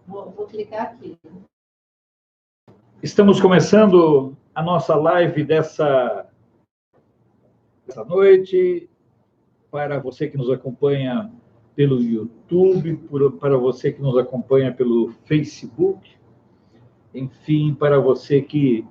Vou clicar aqui. Estamos começando a nossa live dessa noite. Para você que nos acompanha pelo YouTube, para você que nos acompanha pelo Facebook, enfim, para você que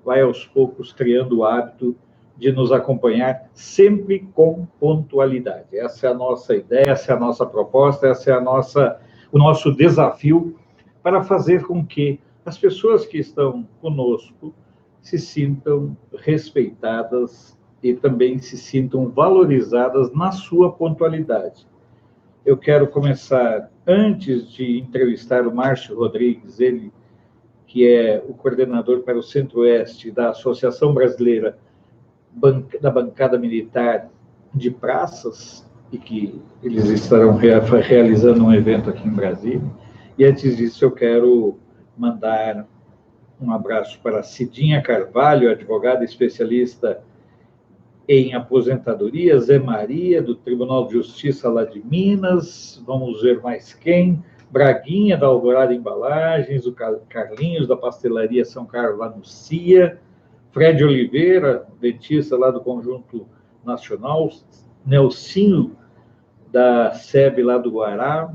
vai aos poucos criando o hábito de nos acompanhar sempre com pontualidade. Essa é a nossa ideia, essa é a nossa proposta, essa é o nosso desafio para fazer com que as pessoas que estão conosco se sintam respeitadas e também se sintam valorizadas na sua pontualidade. Eu quero começar, antes de entrevistar o Márcio Rodrigues, ele que é o coordenador para o Centro-Oeste da Associação Brasileira da Bancada Militar de Praças, e que eles estarão realizando um evento aqui em Brasília. E antes disso, eu quero mandar um abraço para Cidinha Carvalho, advogada especialista em aposentadoria, Zé Maria, do Tribunal de Justiça lá de Minas, vamos ver mais quem, Braguinha, da Alvorada Embalagens, o Carlinhos, da Pastelaria São Carlos, lá no CIA, Fred Oliveira, dentista lá do Conjunto Nacional, Nelsinho, da SEB lá do Guará,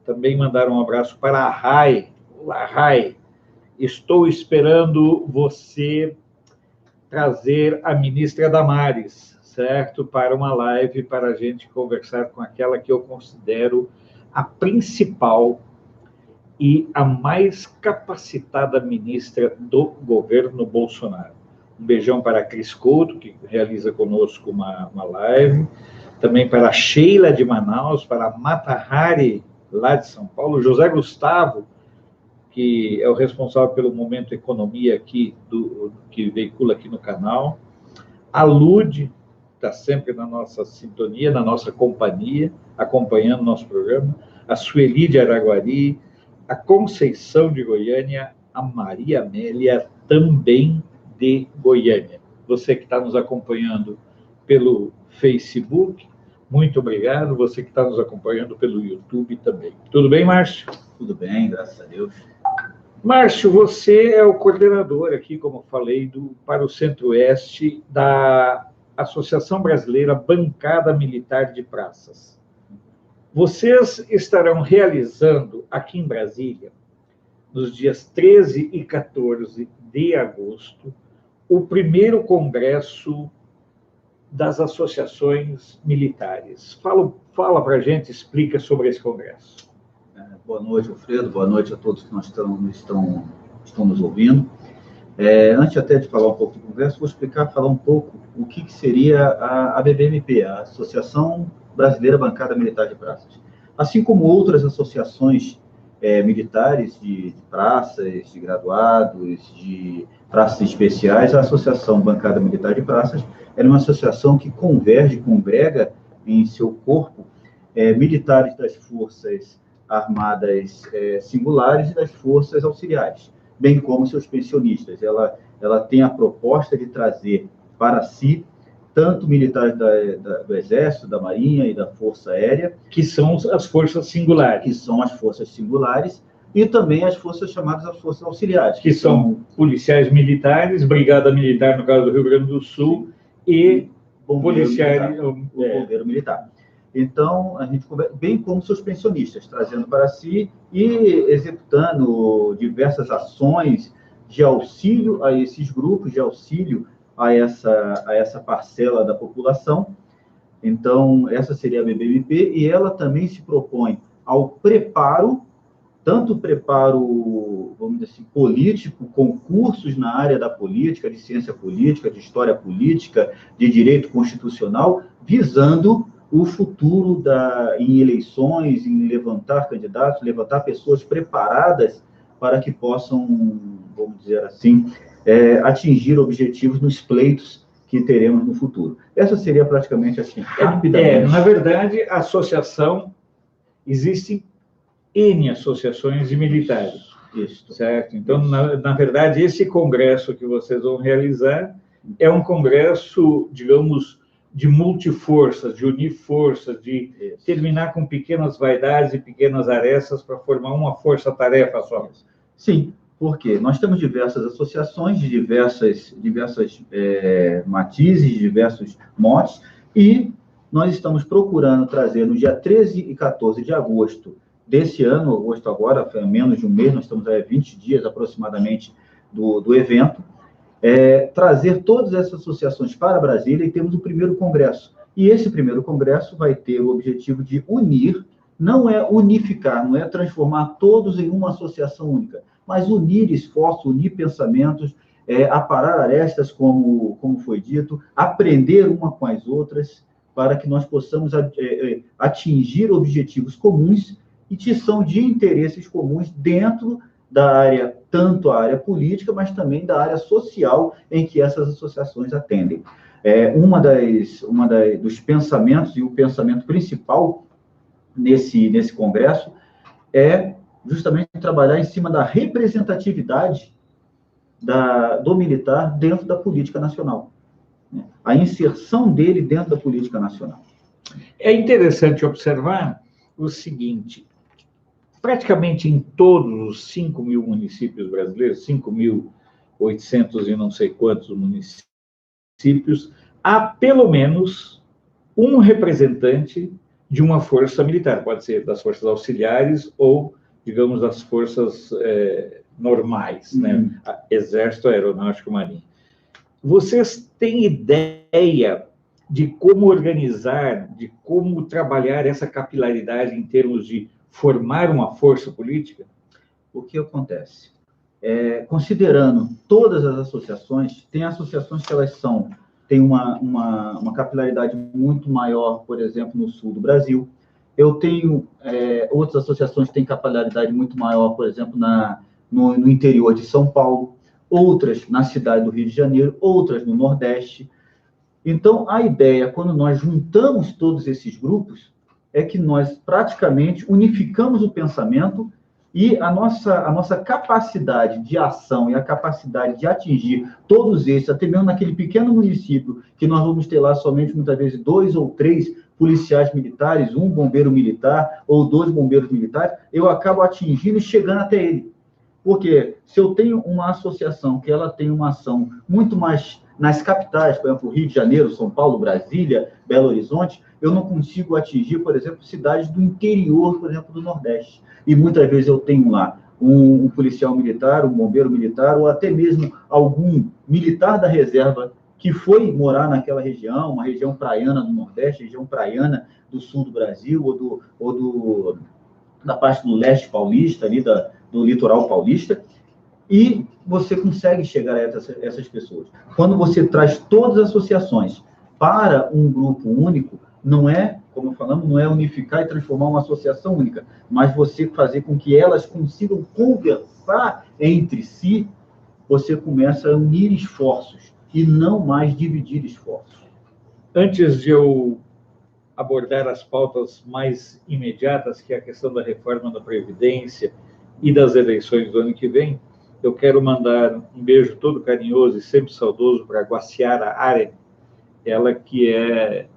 também mandaram um abraço para a Rai. Olá, Rai, estou esperando você trazer a ministra Damares, certo? Para uma live, para a gente conversar com aquela que eu considero a principal e a mais capacitada ministra do governo Bolsonaro. Um beijão para a Cris Couto, que realiza conosco uma live, também para a Sheila de Manaus, para a Mata Hari, lá de São Paulo, José Gustavo, que é o responsável pelo Momento Economia aqui, que veicula aqui no canal, a Lude, está sempre na nossa sintonia, na nossa companhia, acompanhando o nosso programa, a Sueli de Araguari, a Conceição de Goiânia, a Maria Amélia, também de Goiânia. Você que está nos acompanhando pelo Facebook, muito obrigado. Você que está nos acompanhando pelo YouTube também. Tudo bem, Márcio? Tudo bem, graças a Deus. Márcio, você é o coordenador aqui, como eu falei, para o Centro-Oeste da Associação Brasileira Bancada Militar de Praças. Vocês estarão realizando aqui em Brasília, nos dias 13 e 14 de agosto, o primeiro congresso das associações militares. Fala para a gente, explica sobre esse congresso. Boa noite, Alfredo. Boa noite a todos que estão nos ouvindo. Antes até de falar um pouco do congresso, vou falar um pouco o que seria a ABBMP, a Associação Brasileira Bancada Militar de Praças. Assim como outras associações militares de praças, de graduados, de praças especiais, a Associação Bancada Militar de Praças é uma associação que congrega em seu corpo militares das forças armadas singulares e das forças auxiliares, bem como seus pensionistas. Ela tem a proposta de trazer para si tanto militares do Exército, da Marinha e da Força Aérea, que são as forças singulares. Que são as forças singulares, e também as forças chamadas as forças auxiliares. Que são policiais militares, Brigada Militar, no caso do Rio Grande do Sul, e policiais... Bombeiro Militar. Então, a gente, bem como seus pensionistas, trazendo para si e executando diversas ações de auxílio a esses grupos, de auxílio a essa parcela da população. Então, essa seria a BBMP, e ela também se propõe ao preparo, tanto preparo, vamos dizer assim, político, concursos na área da política, de ciência política, de história política, de direito constitucional, visando o futuro em eleições, em levantar candidatos, levantar pessoas preparadas para que possam, vamos dizer assim, atingir objetivos nos pleitos que teremos no futuro. Essa seria praticamente assim, rapidamente. Na verdade, a associação, existem N associações de militares. Isso. Certo? Então, na verdade, esse congresso que vocês vão realizar é um congresso, digamos, de multiforças, de unir forças, de terminar com pequenas vaidades e pequenas arestas para formar uma força-tarefa só. Sim, porque nós temos diversas associações de diversas matizes, diversos motes, e nós estamos procurando trazer no dia 13 e 14 de agosto desse ano, agosto agora, foi menos de um mês, nós estamos há 20 dias aproximadamente do evento, trazer todas essas associações para Brasília e temos o primeiro congresso. E esse primeiro congresso vai ter o objetivo de unir, não é unificar, não é transformar todos em uma associação única, mas unir esforços, unir pensamentos, aparar arestas, como foi dito, aprender uma com as outras, para que nós possamos atingir objetivos comuns e que são de interesses comuns dentro da área, tanto a área política, mas também da área social em que essas associações atendem. Dos pensamentos, e o pensamento principal nesse congresso, é justamente trabalhar em cima da representatividade do militar dentro da política nacional. A inserção dele dentro da política nacional. É interessante observar o seguinte: praticamente em todos os 5 mil municípios brasileiros, 5.800 e não sei quantos municípios, há pelo menos um representante de uma força militar, pode ser das forças auxiliares ou, digamos, das forças normais, né? Exército, Aeronáutico, Marinha. Vocês têm ideia de como organizar, de como trabalhar essa capilaridade em termos de formar uma força política? O que acontece? Considerando todas as associações, tem associações que elas têm uma capilaridade muito maior, por exemplo, no sul do Brasil. Eu tenho outras associações que têm capilaridade muito maior, por exemplo, no interior de São Paulo, outras na cidade do Rio de Janeiro, outras no Nordeste. Então, a ideia, quando nós juntamos todos esses grupos, é que nós praticamente unificamos o pensamento e a nossa capacidade de ação e a capacidade de atingir todos esses, até mesmo naquele pequeno município, que nós vamos ter lá somente, muitas vezes, 2 ou 3 policiais militares, um bombeiro militar ou 2 bombeiros militares, eu acabo atingindo e chegando até ele. Porque se eu tenho uma associação que ela tem uma ação muito mais nas capitais, por exemplo, Rio de Janeiro, São Paulo, Brasília, Belo Horizonte, eu não consigo atingir, por exemplo, cidades do interior, por exemplo, do Nordeste. E muitas vezes eu tenho lá um policial militar, um bombeiro militar, ou até mesmo algum militar da reserva que foi morar naquela região, uma região praiana do Nordeste, região praiana do sul do Brasil, ou da parte do leste paulista, ali do litoral paulista, e você consegue chegar a essas pessoas. Quando você traz todas as associações para um grupo único, não é, como falamos, não é unificar e transformar uma associação única, mas você fazer com que elas consigam conversar entre si, você começa a unir esforços e não mais dividir esforços. Antes de eu abordar as pautas mais imediatas, que é a questão da reforma da Previdência e das eleições do ano que vem, eu quero mandar um beijo todo carinhoso e sempre saudoso para a Guaciara Aren, ela que é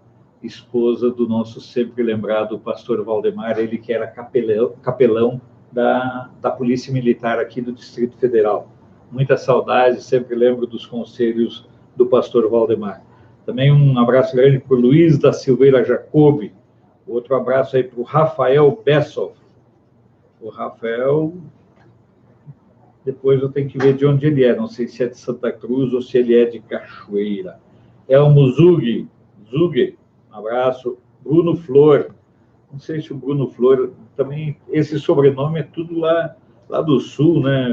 esposa do nosso sempre lembrado pastor Valdemar, ele que era capelão da Polícia Militar aqui do Distrito Federal. Muita saudade, sempre lembro dos conselhos do pastor Valdemar. Também um abraço grande para o Luiz da Silveira Jacobi, outro abraço aí para o Rafael Bessov. O Rafael, depois eu tenho que ver de onde ele é, não sei se é de Santa Cruz ou se ele é de Cachoeira. Elmo Zug, um abraço. Bruno Flor, não sei se o Bruno Flor, também, esse sobrenome é tudo lá do Sul, né?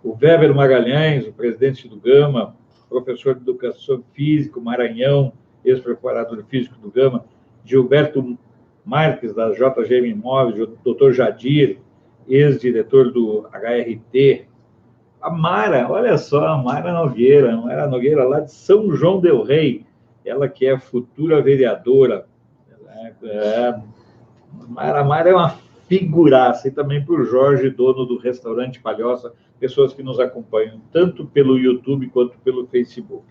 O Weber Magalhães, o presidente do Gama, professor de Educação Física, Maranhão, ex-preparador físico do Gama, Gilberto Marques, da JGM Imóveis, doutor Jadir, ex-diretor do HRT, a Mara, olha só, a Mara Nogueira, lá de São João del Rei, ela que é futura vereadora. A Mara é uma figuraça, e também para o Jorge, dono do restaurante Palhoça, pessoas que nos acompanham tanto pelo YouTube quanto pelo Facebook.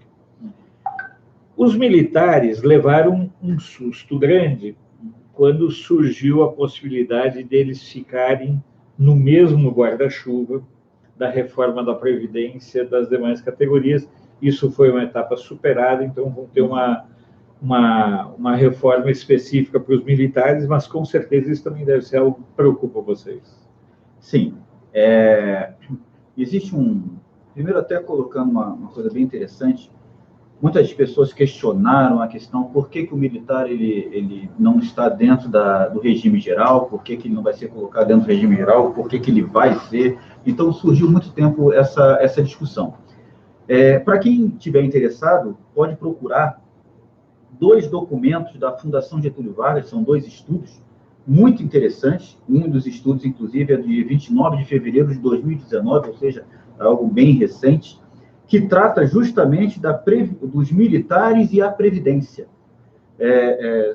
Os militares levaram um susto grande quando surgiu a possibilidade deles ficarem no mesmo guarda-chuva da reforma da Previdência das demais categorias. Isso foi uma etapa superada, então vão ter uma reforma específica para os militares, mas com certeza isso também deve ser algo que preocupa vocês. Sim. Existe primeiro até colocando uma coisa bem interessante, muitas pessoas questionaram a questão por que o militar ele não está dentro do regime geral, por que ele não vai ser colocado dentro do regime geral, por que ele vai ser. Então, surgiu muito tempo essa discussão. Para quem estiver interessado, pode procurar 2 documentos da Fundação Getúlio Vargas, são 2 estudos muito interessantes. Um dos estudos, inclusive, é de 29 de fevereiro de 2019, ou seja, algo bem recente, que trata justamente dos militares e a Previdência.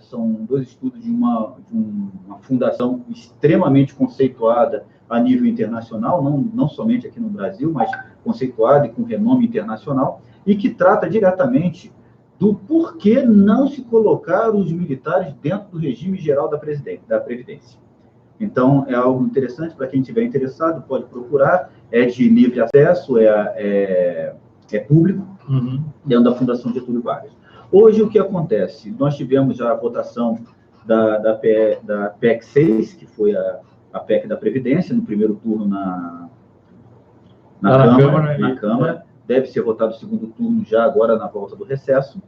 São 2 estudos de uma fundação extremamente conceituada a nível internacional, não somente aqui no Brasil, mas conceituada e com renome internacional, e que trata diretamente do porquê não se colocar os militares dentro do regime geral da Previdência. Então, é algo interessante para quem estiver interessado, pode procurar, é de livre acesso, é público, dentro da Fundação Getúlio Vargas. Hoje, o que acontece? Nós tivemos já a votação da PEC 6, que foi a PEC da Previdência, no primeiro turno na Câmara. Deve ser votado no segundo turno já agora na volta do recesso.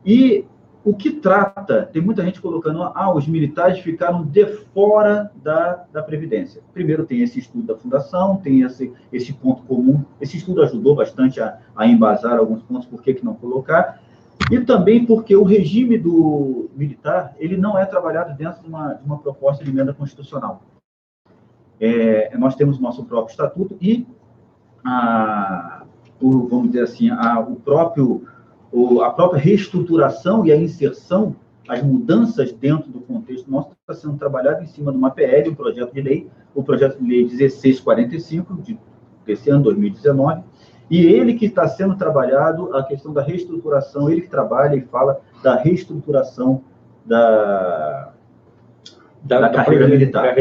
E o que trata, tem muita gente colocando, os militares ficaram de fora da Previdência. Primeiro tem esse estudo da Fundação, tem esse ponto comum. Esse estudo ajudou bastante a embasar alguns pontos, por que não colocar. E também porque o regime do militar, ele não é trabalhado dentro de uma proposta de emenda constitucional. Nós temos o nosso próprio estatuto e vamos dizer assim, a própria reestruturação e a inserção, as mudanças dentro do contexto nosso, está sendo trabalhado em cima de uma PL, um projeto de lei, o projeto de lei 1645, desse ano, 2019, e ele que está sendo trabalhado, a questão da reestruturação, ele que trabalha e fala da reestruturação da carreira militar.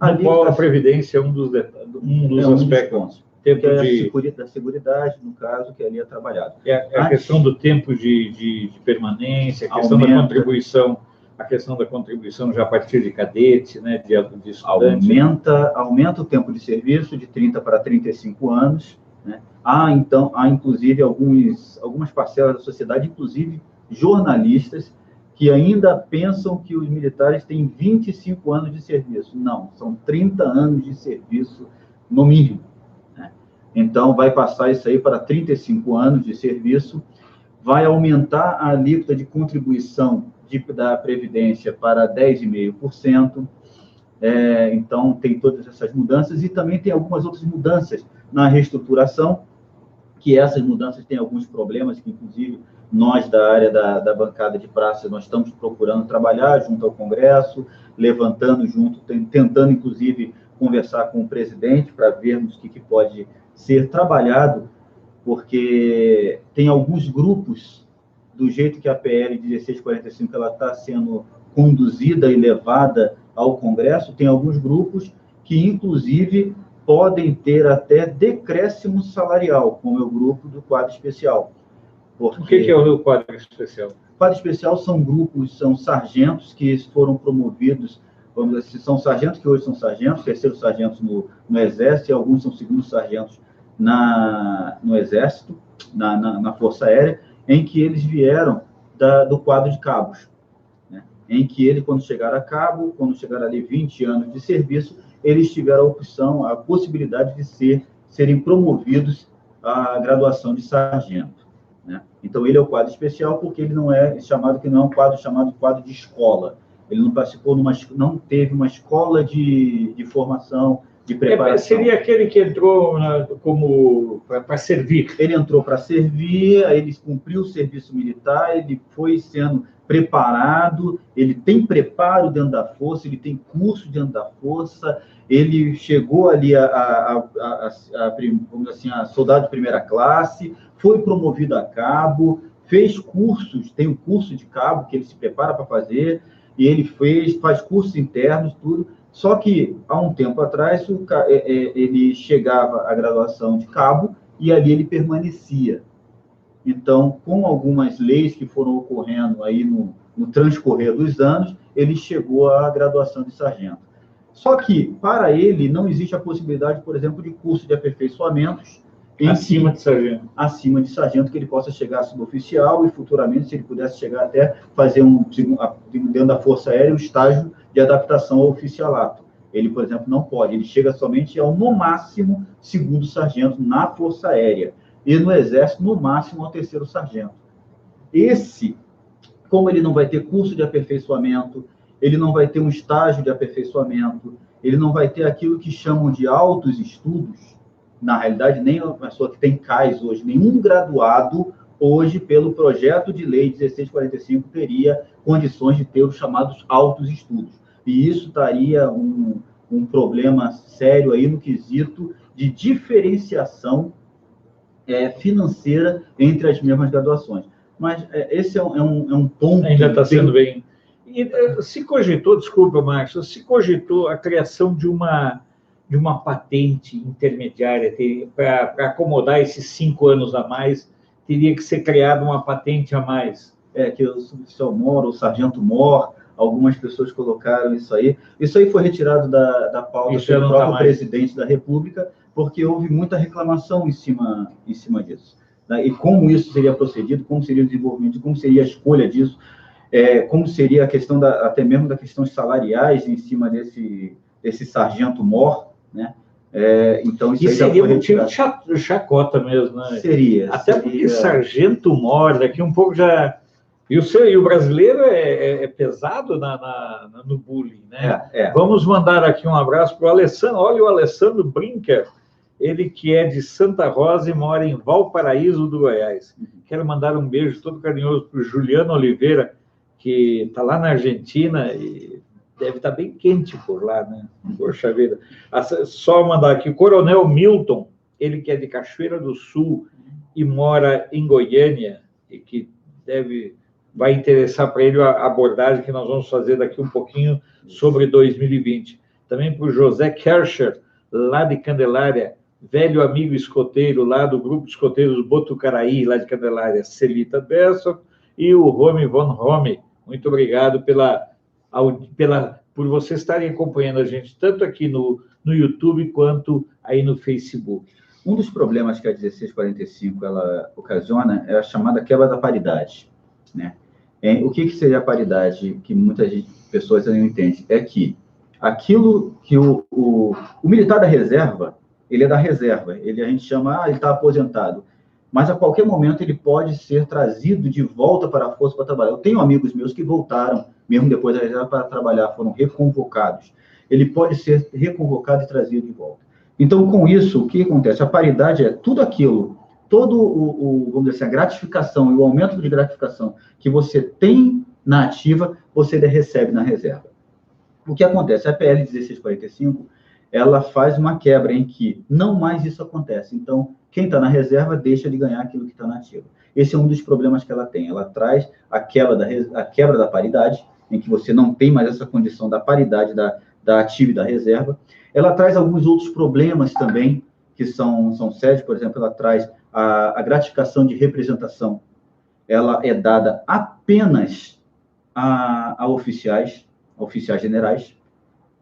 No qual a Previdência é um dos aspectos. Tempo da seguridade, no caso, que ali é trabalhado. A questão do tempo de permanência, a questão da contribuição, já a partir de cadete, né, de estudante. Aumenta o tempo de serviço de 30 para 35 anos. Né? Há, inclusive, algumas parcelas da sociedade, inclusive jornalistas, que ainda pensam que os militares têm 25 anos de serviço. Não, são 30 anos de serviço, no mínimo. Então, vai passar isso aí para 35 anos de serviço, vai aumentar a alíquota de contribuição da Previdência para 10,5%. Então, tem todas essas mudanças e também tem algumas outras mudanças na reestruturação, que essas mudanças têm alguns problemas que, inclusive, nós da área da bancada de praça, nós estamos procurando trabalhar junto ao Congresso, levantando junto, tentando, inclusive, conversar com o presidente para vermos o que pode ser trabalhado, porque tem alguns grupos, do jeito que a PL 1645 ela está sendo conduzida e levada ao Congresso, tem alguns grupos que, inclusive, podem ter até decréscimo salarial, como é o grupo do quadro especial. O que é o quadro especial? O quadro especial são sargentos que foram promovidos, vamos dizer, são sargentos que hoje são sargentos, terceiros sargentos no Exército, e alguns são segundos sargentos no Exército, na Força Aérea, em que eles vieram do quadro de cabos, né? Em que quando chegaram a cabo, quando chegaram ali 20 anos de serviço, eles tiveram a possibilidade de serem promovidos à graduação de sargento, né? Então, ele é o quadro especial porque ele não é um quadro chamado quadro de escola. Ele não participou, não teve uma escola de formação, de preparação. Seria aquele que entrou para servir. Ele entrou para servir, ele cumpriu o serviço militar, ele foi sendo preparado, ele tem preparo dentro da força, ele tem curso dentro da força, ele chegou ali vamos dizer assim, a soldado de primeira classe, foi promovido a cabo, fez cursos, tem um curso de cabo que ele se prepara para fazer, e ele faz cursos internos, tudo. Só que, há um tempo atrás, ele chegava à graduação de cabo e ali ele permanecia. Então, com algumas leis que foram ocorrendo aí no transcorrer dos anos, ele chegou à graduação de sargento. Só que, para ele, não existe a possibilidade, por exemplo, de curso de aperfeiçoamentos acima de sargento. Acima de sargento, que ele possa chegar a suboficial e, futuramente, se ele pudesse chegar até fazer, dentro da Força Aérea, um estágio de adaptação ao oficialato. Ele, por exemplo, não pode. Ele chega somente ao, no máximo, 2º sargento na Força Aérea. E no Exército, no máximo, ao 3º sargento. Esse, como ele não vai ter curso de aperfeiçoamento, ele não vai ter um estágio de aperfeiçoamento, ele não vai ter aquilo que chamam de altos estudos. Na realidade, nem a pessoa que tem CAIS hoje, nenhum graduado hoje, pelo projeto de lei 1645, teria condições de ter os chamados altos estudos. E isso daria um problema sério aí no quesito de diferenciação financeira entre as mesmas graduações. Mas esse é um ponto... Ainda está sendo bem... E se cogitou, desculpa, Márcio, se cogitou a criação de uma patente intermediária para acomodar esses 5 anos a mais, teria que ser criada uma patente a mais. Que o suboficial mor, o sargento mor, algumas pessoas colocaram isso aí. Isso aí foi retirado da pauta pelo próprio presidente da República, porque houve muita reclamação em cima disso. E como isso seria procedido, como seria o desenvolvimento, como seria a escolha disso, como seria a questão até mesmo da questão salariais em cima desse sargento mor, né? Então, isso seria um motivo de chacota mesmo, né? Seria. Até porque sargento mor, daqui um pouco já... E o brasileiro é pesado no bullying, né? Vamos mandar aqui um abraço para o Alessandro. Olha o Alessandro Brinker, ele que é de Santa Rosa e mora em Valparaíso do Goiás. Quero mandar um beijo todo carinhoso para o Juliano Oliveira, que está lá na Argentina e deve estar bem quente por lá, né? Poxa vida. Só mandar aqui, o Coronel Milton, ele que é de Cachoeira do Sul e mora em Goiânia, e que vai interessar para ele a abordagem que nós vamos fazer daqui um pouquinho sobre 2020. Também para o José Kercher, lá de Candelária, velho amigo escoteiro lá do grupo de escoteiros Botucaraí, lá de Candelária, Celita Besson, e o Romy von Romy. Muito obrigado por vocês estarem acompanhando a gente, tanto aqui no YouTube quanto aí no Facebook. Um dos problemas que a 1645 ela ocasiona é a chamada quebra da paridade, né? O que seria a paridade, que muitas pessoas não entendem? É que aquilo que o militar da reserva, ele é da reserva, a gente chama, ele está aposentado, mas a qualquer momento ele pode ser trazido de volta para a força para trabalhar. Eu tenho amigos meus que voltaram, mesmo depois da reserva, para trabalhar, foram reconvocados. Ele pode ser reconvocado e trazido de volta. Então, com isso, o que acontece? A paridade é tudo aquilo, vamos dizer assim, a gratificação e o aumento de gratificação que você tem na ativa, você recebe na reserva. O que acontece? A PL 1645, ela faz uma quebra em que não mais isso acontece. Então, quem está na reserva deixa de ganhar aquilo que está na ativa. Esse é um dos problemas que ela tem. Ela traz a quebra da paridade, em que você não tem mais essa condição da paridade da ativa e da reserva. Ela traz alguns outros problemas também, que são sérios. Por exemplo, ela traz a gratificação de representação. Ela é dada apenas a oficiais generais.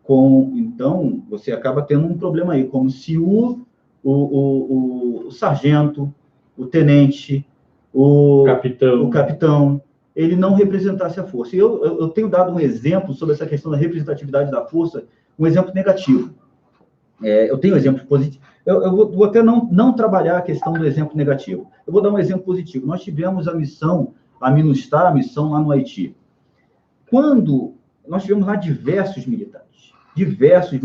Então, você acaba tendo um problema aí, como se o sargento, o tenente, o capitão, ele não representasse a força. E eu tenho dado um exemplo sobre essa questão da representatividade da força, um exemplo negativo. Eu tenho um exemplo positivo. Eu vou até não trabalhar a questão do exemplo negativo. Eu vou dar um exemplo positivo. Nós tivemos a missão, a MINUSTAH, a missão lá no Haiti. Quando nós tivemos lá diversas militares, diversas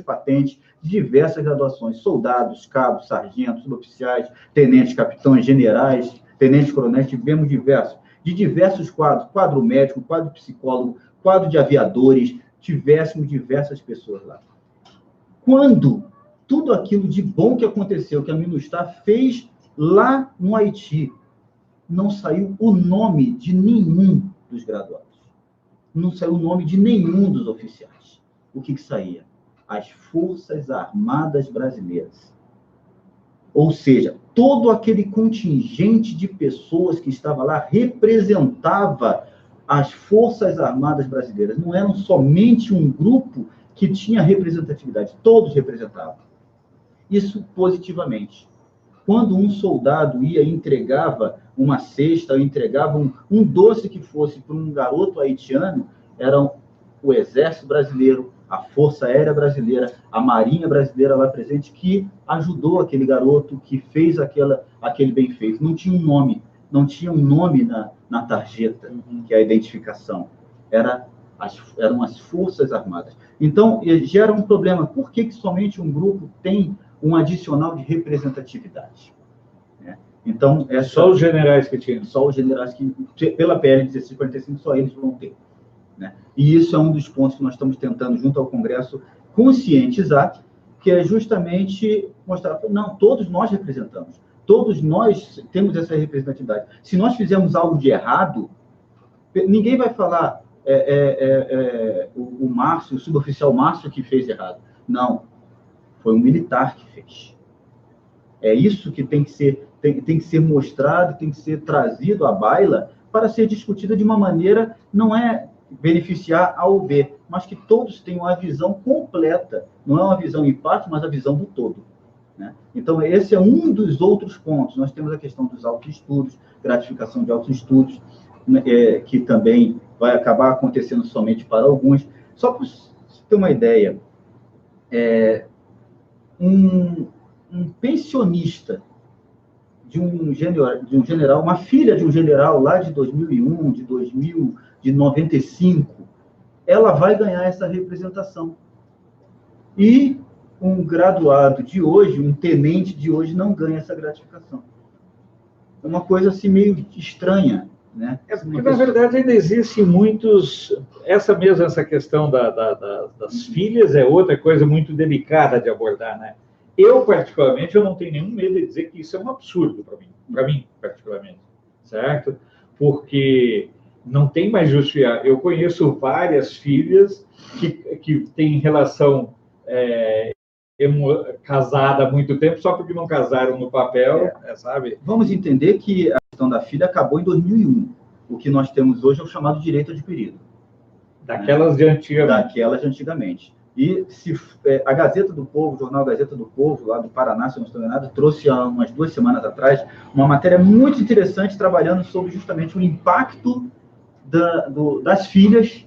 patentes, diversas graduações, soldados, cabos, sargentos, suboficiais, tenentes, capitães, generais, tenentes, coronéis, tivemos de diversos quadros, quadro médico, quadro psicólogo, quadro de aviadores, tivéssemos diversas pessoas lá. Quando tudo aquilo de bom que aconteceu, que a MINUSTAH fez lá no Haiti, não saiu o nome de nenhum dos graduados. Não saiu o nome de nenhum dos oficiais. O que saía? As Forças Armadas Brasileiras. Ou seja, todo aquele contingente de pessoas que estava lá representava as Forças Armadas Brasileiras. Não eram somente um grupo que tinha representatividade, todos representavam. Isso positivamente. Quando um soldado ia e entregava uma cesta, ou entregava um doce que fosse para um garoto haitiano, eram o Exército Brasileiro, a Força Aérea Brasileira, a Marinha Brasileira lá presente, que ajudou aquele garoto, que fez aquele bem feito. Não tinha um nome na tarjeta, que é a identificação. Eram as Forças Armadas. Então, gera um problema. Por que somente um grupo tem um adicional de representatividade? Então, só os generais que tinham. Só os generais que, pela PL 1645, só eles vão ter. E isso é um dos pontos que nós estamos tentando, junto ao Congresso, conscientizar, que é justamente mostrar, não, todos nós representamos, todos nós temos essa representatividade. Se nós fizermos algo de errado, ninguém vai falar o Márcio, o suboficial Márcio que fez errado. Não, foi um militar que fez. É isso que tem que ser mostrado, tem que ser trazido à baila para ser discutida de uma maneira, não é beneficiar A ou B, mas que todos tenham a visão completa, não é uma visão em parte, mas a visão do todo. Então, esse é um dos outros pontos. Nós temos a questão dos autoestudos, gratificação de autoestudos, que também vai acabar acontecendo somente para alguns. Só para você ter uma ideia, um pensionista de um general, uma filha de um general lá de 2001, de 95, ela vai ganhar essa representação. E um graduado de hoje, um tenente de hoje, não ganha essa gratificação. É uma coisa assim meio estranha, Porque, na verdade, ainda existem muitos... Essa questão das filhas é outra coisa muito delicada de abordar, Eu, particularmente, eu não tenho nenhum medo de dizer que isso é um absurdo para mim, particularmente, certo? Porque não tem mais justificar. Eu conheço várias filhas que têm relação casada há muito tempo, só porque não casaram no papel, sabe? Vamos entender que a questão da filha acabou em 2001. O que nós temos hoje é o chamado direito adquirido. Daquelas de antigamente. Daquelas de antigamente. E a Gazeta do Povo, o jornal Gazeta do Povo, lá do Paraná, se eu não estou enganado, trouxe há umas 2 semanas atrás uma matéria muito interessante trabalhando sobre justamente o impacto das filhas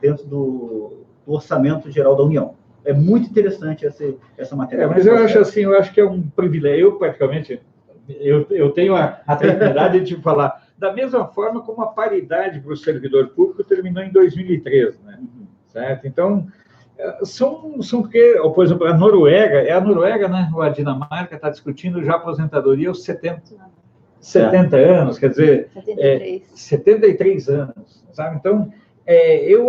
dentro do Orçamento Geral da União. É muito interessante essa matéria. Mas eu acho assim, que é um privilégio. Eu, praticamente, eu tenho a tranquilidade de falar, da mesma forma como a paridade para o servidor público terminou em 2013, certo? Então, porque, por exemplo, a Noruega, ou a Dinamarca está discutindo já aposentadoria aos 70 anos, quer dizer, 73 anos, sabe? Então, eu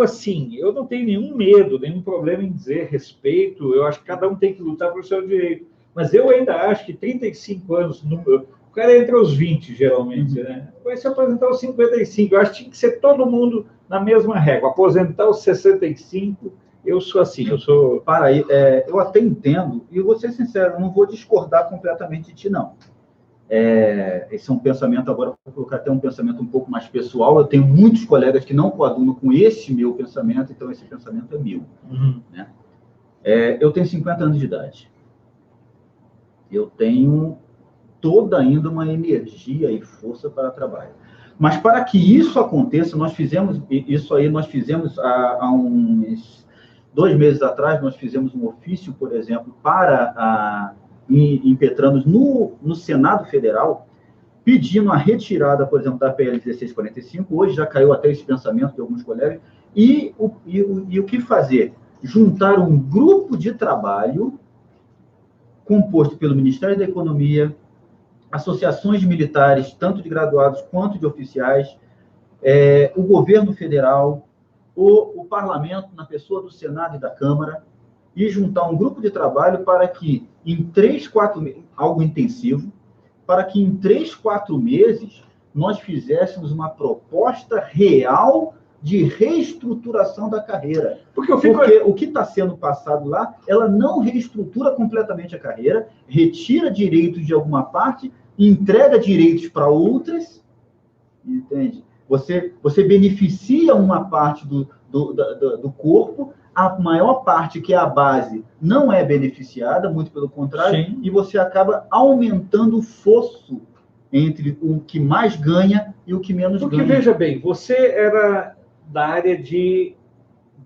não tenho nenhum medo, nenhum problema em dizer respeito, eu acho que cada um tem que lutar pelo seu direito, mas eu ainda acho que 35 anos, o cara entra aos 20, geralmente, vai se aposentar aos 55, eu acho que tinha que ser todo mundo na mesma régua, aposentar aos 65, eu sou assim, eu até entendo, e vou ser sincero, eu não vou discordar completamente de ti, não. Esse é um pensamento, agora vou colocar até um pensamento um pouco mais pessoal, eu tenho muitos colegas que não coadunam com esse meu pensamento, então esse pensamento é meu. Eu tenho 50 anos de idade. Eu tenho toda ainda uma energia e força para trabalho. Mas para que isso aconteça, nós fizemos há uns 2 meses atrás, nós fizemos um ofício, por exemplo, impetramos no Senado Federal, pedindo a retirada, por exemplo, da PL 1645, hoje já caiu até esse pensamento de alguns colegas, e o que fazer? Juntar um grupo de trabalho composto pelo Ministério da Economia, associações de militares, tanto de graduados quanto de oficiais, o governo federal, o parlamento, na pessoa do Senado e da Câmara, e juntar um grupo de trabalho para que, em 3, 4 meses, algo intensivo, para que em 3, 4 meses nós fizéssemos uma proposta real de reestruturação da carreira. Porque o que está sendo passado lá, ela não reestrutura completamente a carreira, retira direitos de alguma parte, entrega direitos para outras, entende? Você beneficia uma parte do corpo, a maior parte, que é a base, não é beneficiada, muito pelo contrário, sim, e você acaba aumentando o fosso entre o que mais ganha e o que menos ganha. Porque, veja bem, você era da área de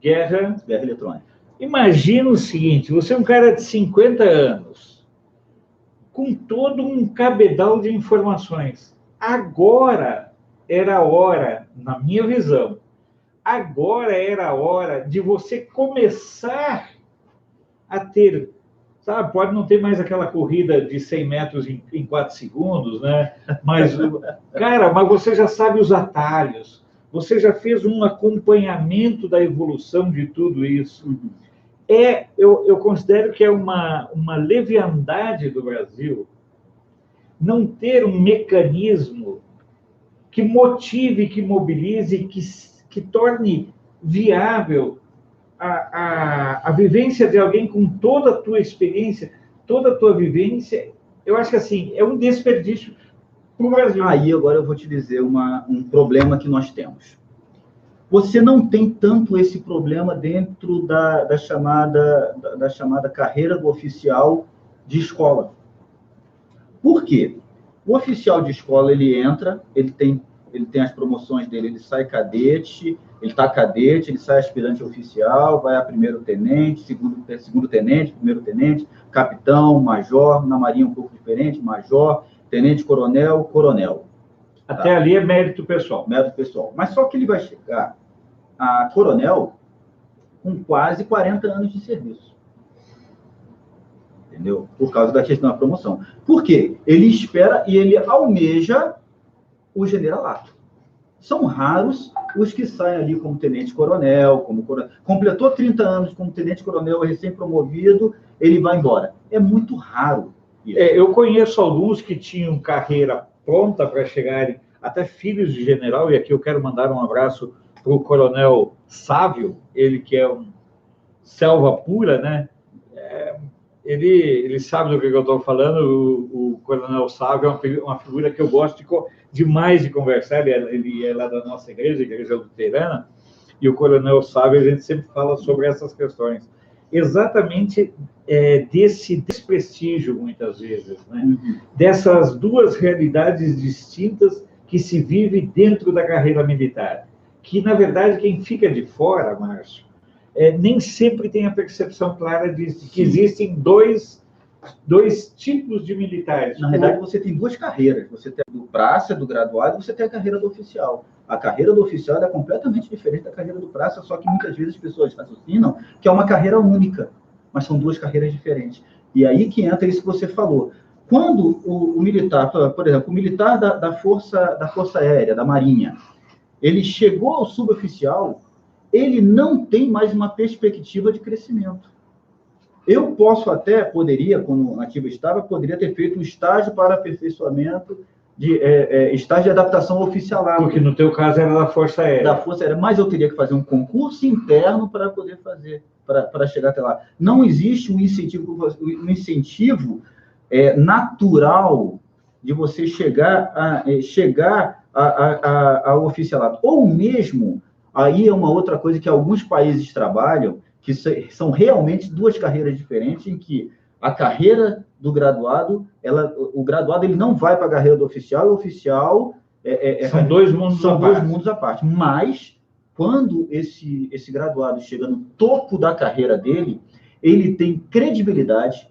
guerra eletrônica. Imagina o seguinte, você é um cara de 50 anos, com todo um cabedal de informações. Agora era a hora, na minha visão, agora era a hora de você começar a ter, sabe, pode não ter mais aquela corrida de 100 metros em 4 segundos, né? Mas, cara, mas você já sabe os atalhos, você já fez um acompanhamento da evolução de tudo isso. Eu considero que é uma leviandade do Brasil não ter um mecanismo que motive, que mobilize, que torne viável a vivência de alguém com toda a tua experiência, toda a tua vivência. Eu acho que, assim, é um desperdício para o Brasil. Aí, agora eu vou te dizer um problema que nós temos. Você não tem tanto esse problema dentro da chamada carreira do oficial de escola. Por quê? O oficial de escola, ele entra, ele tem as promoções dele, ele sai cadete, ele está cadete, ele sai aspirante oficial, vai a primeiro-tenente, segundo-tenente, primeiro-tenente, capitão, major, na Marinha um pouco diferente, major, tenente-coronel, coronel. Até tá? Ali é mérito pessoal. Mérito pessoal. Mas só que ele vai chegar a coronel com quase 40 anos de serviço. Entendeu? Por causa da questão da promoção. Por quê? Ele espera e ele almeja o generalato. São raros os que saem ali como tenente-coronel, completou 30 anos como tenente-coronel recém-promovido, ele vai embora. É muito raro isso. Eu conheço alguns que tinham carreira pronta para chegarem, até filhos de general, e aqui eu quero mandar um abraço para o coronel Sávio, ele que é um selva pura, né? Ele sabe do que eu estou falando. O coronel Sávio é uma figura que eu gosto demais de conversar. Ele é lá da nossa igreja, a Igreja Luterana, e o coronel Sávio, a gente sempre fala sobre essas questões. Exatamente desse desprestígio, muitas vezes, né? Uhum. Dessas duas realidades distintas que se vive dentro da carreira militar. Que, na verdade, quem fica de fora, Márcio, nem sempre tem a percepção clara de que existem dois tipos de militares. Na verdade, você tem duas carreiras. Você tem a do praça, do graduado, e você tem a carreira do oficial. A carreira do oficial é completamente diferente da carreira do praça, só que muitas vezes as pessoas raciocinam que é uma carreira única, mas são duas carreiras diferentes. E aí que entra isso que você falou. Quando o militar, por exemplo, o militar da Força Aérea, da Marinha, ele chegou ao suboficial, ele não tem mais uma perspectiva de crescimento. Eu poderia, quando ativo estava, poderia ter feito um estágio para aperfeiçoamento, estágio de adaptação oficialado. Porque no teu caso era da Força Aérea. Da Força Aérea, mas eu teria que fazer um concurso interno para poder fazer, para chegar até lá. Não existe um incentivo natural de você chegar ao oficialato. Ou mesmo, aí é uma outra coisa que alguns países trabalham, que são realmente duas carreiras diferentes, em que a carreira do graduado, o graduado ele não vai para a carreira do oficial, e o oficial... são dois mundos à parte. Mas, quando esse graduado chega no topo da carreira dele, ele tem credibilidade,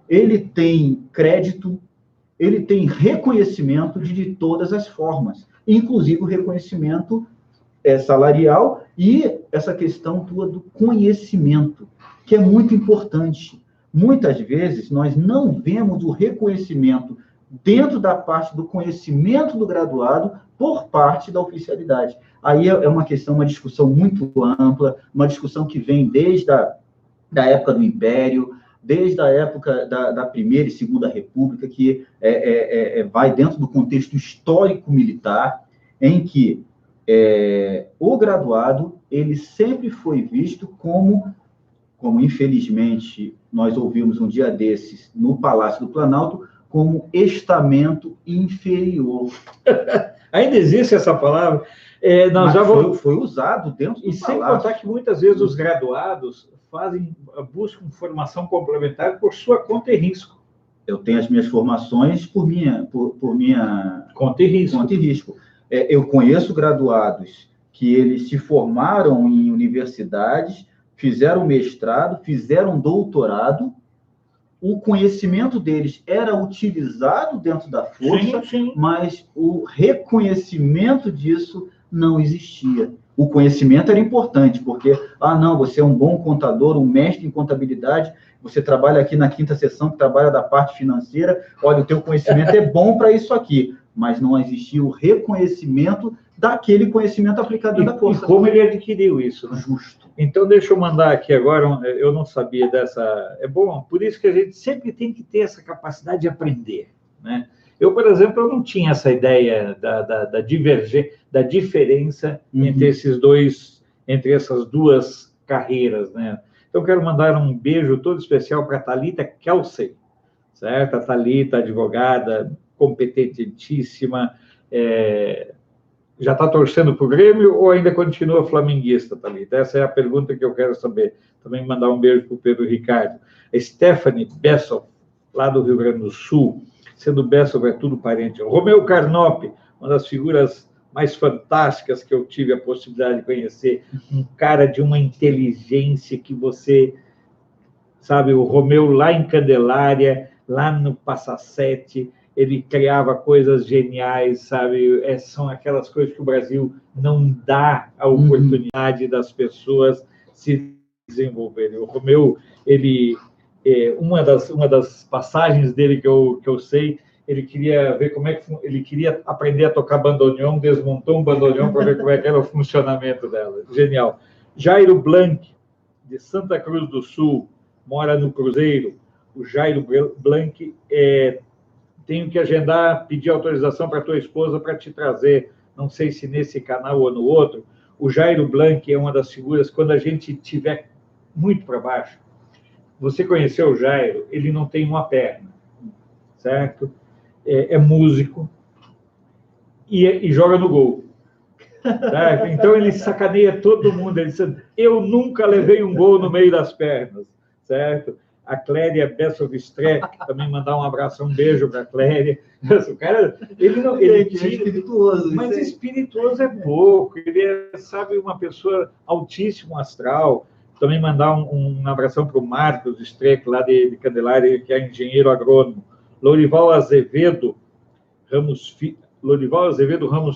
ele tem crédito, ele tem reconhecimento de todas as formas, inclusive o reconhecimento salarial e essa questão tua do conhecimento, que é muito importante. Muitas vezes, nós não vemos o reconhecimento dentro da parte do conhecimento do graduado por parte da oficialidade. Aí é uma questão, uma discussão muito ampla, uma discussão que vem desde da época do Império, desde a época da Primeira e Segunda República, que vai dentro do contexto histórico-militar, em que o graduado ele sempre foi visto como infelizmente nós ouvimos um dia desses no Palácio do Planalto, como estamento inferior. Ainda existe essa palavra? Foi usado dentro do Palácio. E sem contar que muitas vezes os graduados buscam formação complementar por sua conta e risco. Eu tenho as minhas formações por minha conta e risco. Eu conheço graduados que eles se formaram em universidades, fizeram mestrado, fizeram doutorado, o conhecimento deles era utilizado dentro da força, sim. Mas o reconhecimento disso não existia. O conhecimento era importante, porque, não, você é um bom contador, um mestre em contabilidade, você trabalha aqui na quinta seção, que trabalha da parte financeira, olha, o teu conhecimento é bom para isso aqui, mas não existia o reconhecimento daquele conhecimento aplicado da força. E como ele adquiriu isso, né? Justo. Então, deixa eu mandar aqui agora, eu não sabia dessa... É bom, por isso que a gente sempre tem que ter essa capacidade de aprender, né? Eu, por exemplo, eu não tinha essa ideia da diferença entre essas duas carreiras, né? Então, quero mandar um beijo todo especial para a Thalita Kelsey, certo? A Thalita, advogada, competentíssima, já está torcendo para o Grêmio ou ainda continua flamenguista, Thalita? Essa é a pergunta que eu quero saber. Também mandar um beijo para o Pedro Ricardo. A Stephanie Bessel, lá do Rio Grande do Sul, sendo Bessel é tudo parente. O Romeu Carnop, uma das figuras mais fantásticas que eu tive a possibilidade de conhecer, um cara de uma inteligência que você... Sabe, o Romeu lá em Candelária, lá no Passa Sete, ele criava coisas geniais, sabe? São aquelas coisas que o Brasil não dá a oportunidade das pessoas se desenvolverem. O Romeu, uma das passagens dele que eu sei, ele queria ver ele queria aprender a tocar bandoneon, desmontou um bandoneon para ver como é que era o funcionamento dela. Genial. Jairo Blanc, de Santa Cruz do Sul, mora no Cruzeiro. O Jairo Blanc tenho que agendar, pedir autorização para a tua esposa para te trazer, não sei se nesse canal ou no outro. O Jairo Blanc é uma das figuras, quando a gente estiver muito para baixo. Você conheceu o Jairo, ele não tem uma perna, certo? É músico e joga no gol. Certo? Então, ele sacaneia todo mundo. Ele diz, eu nunca levei um gol no meio das pernas, certo? A Cléria Bessovistré, também mandar um abraço, um beijo para a Cléria. O cara, ele é espirituoso. Mas espirituoso é pouco. Ele é, sabe, uma pessoa altíssimo astral. Também mandar um abração para o Marcos Streck, lá de Candelária, que é engenheiro agrônomo. Lorival Azevedo Ramos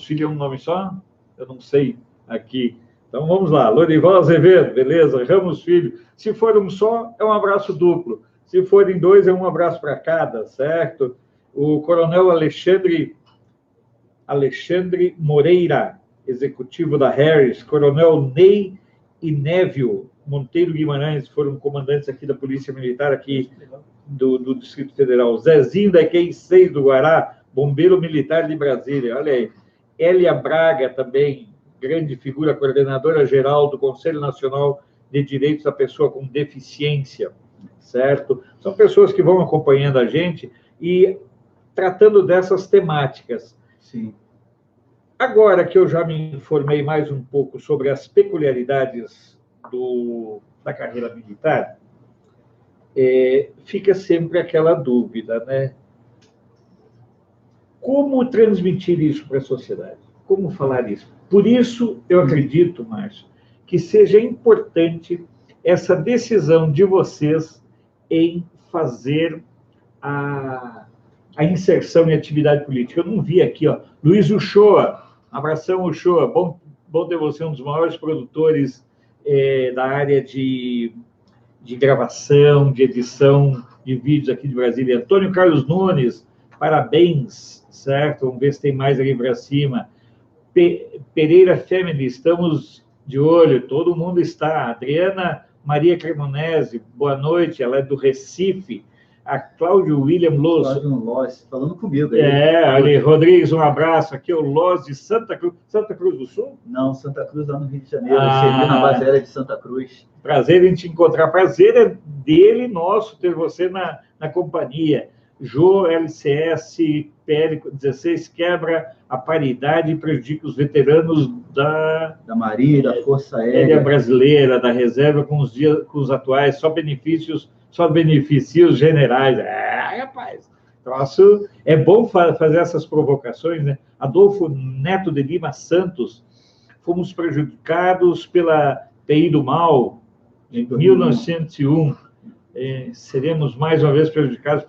Filho é um nome só? Eu não sei aqui. Então, vamos lá. Lorival Azevedo, beleza? Ramos Filho. Se for um só, é um abraço duplo. Se forem dois, é um abraço para cada, certo? O coronel Alexandre Moreira, executivo da Harris. Coronel Ney e Névio Monteiro Guimarães, foram comandantes aqui da Polícia Militar, aqui do Distrito Federal. Zezinho da EQI 6 do Guará, bombeiro militar de Brasília. Olha aí. Hélia Braga também, grande figura, coordenadora geral do Conselho Nacional de Direitos da Pessoa com Deficiência, certo? São pessoas que vão acompanhando a gente e tratando dessas temáticas. Sim. Agora que eu já me informei mais um pouco sobre as peculiaridades da carreira militar, fica sempre aquela dúvida, né? Como transmitir isso para a sociedade? Como falar isso? Por isso, eu acredito, Márcio, que seja importante essa decisão de vocês em fazer a inserção em atividade política. Eu não vi aqui, Luiz Uchoa, abração, Uchoa, bom ter você, um dos maiores produtores da área de gravação, de edição de vídeos aqui de Brasília. Antônio Carlos Nunes, parabéns, certo? Vamos ver se tem mais aqui para cima. Pereira Family, estamos de olho, todo mundo está. Adriana Maria Cremonese, boa noite, ela é do Recife. A Cláudio William Loz. Cláudio Loz, falando comigo. Aí. Ali, Rodrigues, um abraço. Aqui é o Loz de Santa Cruz do Sul? Não, Santa Cruz, lá no Rio de Janeiro. Eu servi na base aérea de Santa Cruz. Prazer em te encontrar. Prazer é dele, nosso, ter você na companhia. Jô, LCS, PL 16, quebra a paridade e prejudica os veteranos da Marinha, da Força Aérea Brasileira, da Reserva, com os atuais, só beneficia os generais. Rapaz, troço, é bom fazer essas provocações, né? Adolfo Neto de Lima Santos, fomos prejudicados pela TI do mal, em 1901. Seremos mais uma vez prejudicados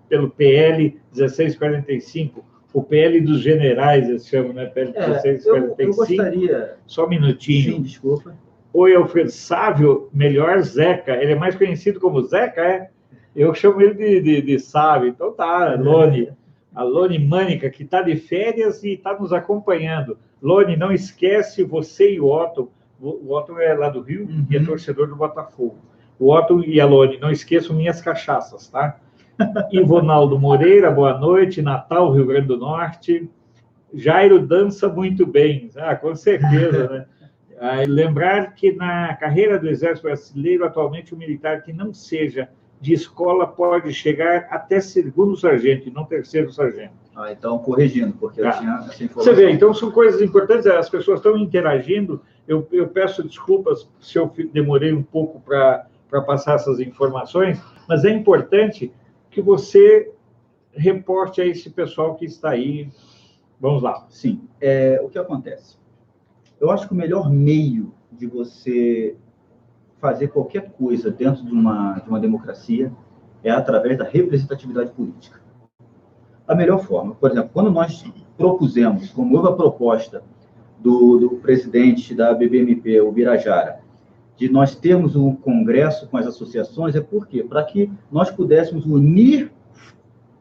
pelo PL 1645, o PL dos generais, eles chamam, né? PL 1645. Eu gostaria... Só um minutinho. Sim, desculpa. Oi, Alfredo Sávio, melhor Zeca. Ele é mais conhecido como Zeca, é? Eu chamo ele de Sávio. Então tá, Lone. A Lone Mânica, que está de férias e está nos acompanhando. Lone, não esquece você e o Otto. O Otto é lá do Rio e é torcedor do Botafogo. O Otto e a Lone, não esqueçam minhas cachaças, tá? Ivonaldo Moreira, boa noite. Natal, Rio Grande do Norte. Jairo dança muito bem. Com certeza, né? Lembrar que na carreira do Exército Brasileiro, atualmente, o militar que não seja de escola pode chegar até segundo sargento e não terceiro sargento. Então, corrigindo, porque eu tinha essa informação. Você vê, então são coisas importantes, as pessoas estão interagindo. Eu peço desculpas se eu demorei um pouco para passar essas informações, mas é importante que você reporte a esse pessoal que está aí. Vamos lá. Sim. O que acontece? Eu acho que o melhor meio de você fazer qualquer coisa dentro de uma democracia é através da representatividade política. A melhor forma, por exemplo, quando nós propusemos, como houve a proposta do presidente da BBMP, o Birajara, de nós termos um congresso com as associações, é por quê? Para que nós pudéssemos unir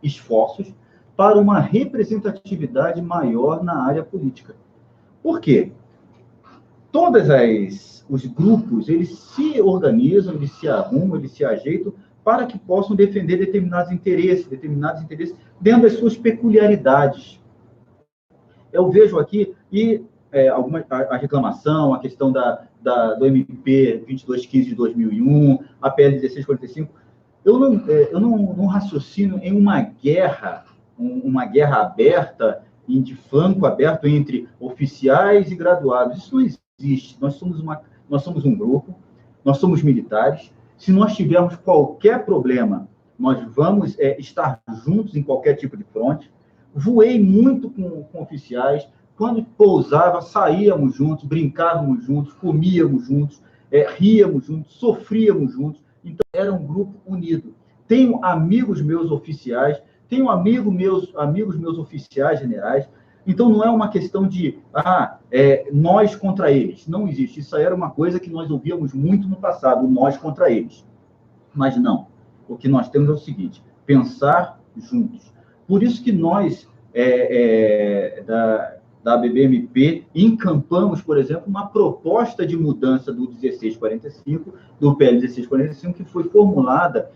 esforços para uma representatividade maior na área política. Por quê? Os grupos, eles se organizam, eles se arrumam, eles se ajeitam para que possam defender determinados interesses dentro das suas peculiaridades. Eu vejo aqui, a reclamação, a questão do MP 2215 de 2001, a PL 1645, eu não raciocino em uma guerra aberta, de flanco aberto entre oficiais e graduados. Isso não existe. Nós somos um grupo, nós somos militares. Se nós tivermos qualquer problema, nós vamos estar juntos em qualquer tipo de fronte. Voei muito com oficiais. Quando pousava, saíamos juntos, brincávamos juntos, comíamos juntos, ríamos juntos, sofríamos juntos. Então, era um grupo unido. Tenho amigos meus oficiais, tenho amigos meus oficiais generais. Então, não é uma questão de nós contra eles. Não existe. Isso aí era uma coisa que nós ouvíamos muito no passado, nós contra eles. Mas não. O que nós temos é o seguinte, pensar juntos. Por isso que nós, da BBMP, encampamos, por exemplo, uma proposta de mudança do 1645, do PL 1645, que foi formulada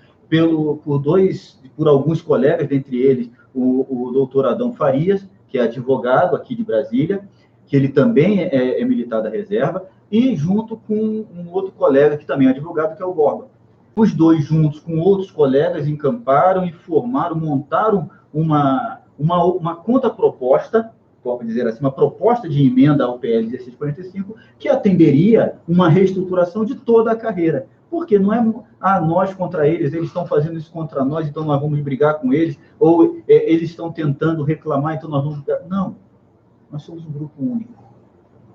por alguns colegas, dentre eles o doutor Adão Farias, que é advogado aqui de Brasília, que ele também é militar da reserva, e junto com um outro colega que também é advogado, que é o Borba. Os dois, juntos com outros colegas, encamparam e montaram uma contraproposta, vamos dizer assim, uma proposta de emenda ao PL 1645, que atenderia uma reestruturação de toda a carreira. Porque não é nós contra eles estão fazendo isso contra nós, então nós vamos brigar com eles, ou eles estão tentando reclamar, então nós vamos brigar. Não, nós somos um grupo único,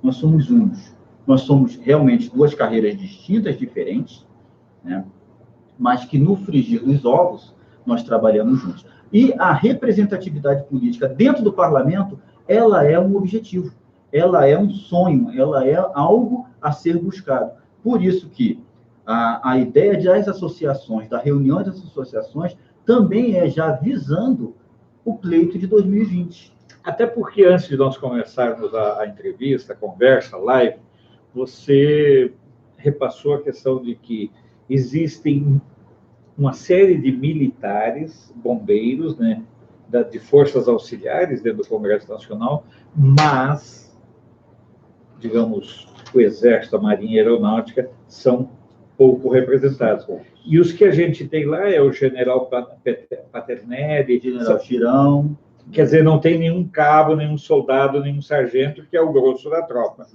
nós somos unos, nós somos realmente duas carreiras distintas, diferentes, né? Mas que no frigir dos ovos nós trabalhamos juntos. E a representatividade política dentro do parlamento, ela é um objetivo, ela é um sonho, ela é algo a ser buscado. Por isso que a ideia das associações, da reunião das associações, também é já visando o pleito de 2020. Até porque, antes de nós começarmos a entrevista, a conversa, a live, você repassou a questão de que existem uma série de militares, bombeiros, né, de forças auxiliares dentro do Congresso Nacional, mas, digamos, o Exército, a Marinha e a Aeronáutica são pouco representados. E os que a gente tem lá é o general Paternelli, general Girão. Quer dizer, não tem nenhum cabo, nenhum soldado, nenhum sargento, que é o grosso da tropa.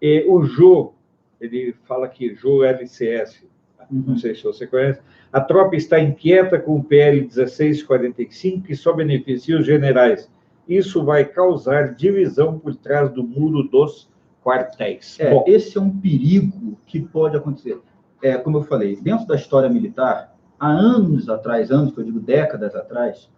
E o Jô, ele fala aqui, Jô LCS, não sei se você conhece, a tropa está inquieta com o PL 1645, que só beneficia os generais. Isso vai causar divisão por trás do muro dos quartéis. Bom, esse é um perigo que pode acontecer. Como eu falei, dentro da história militar, há anos atrás, que eu digo décadas atrás,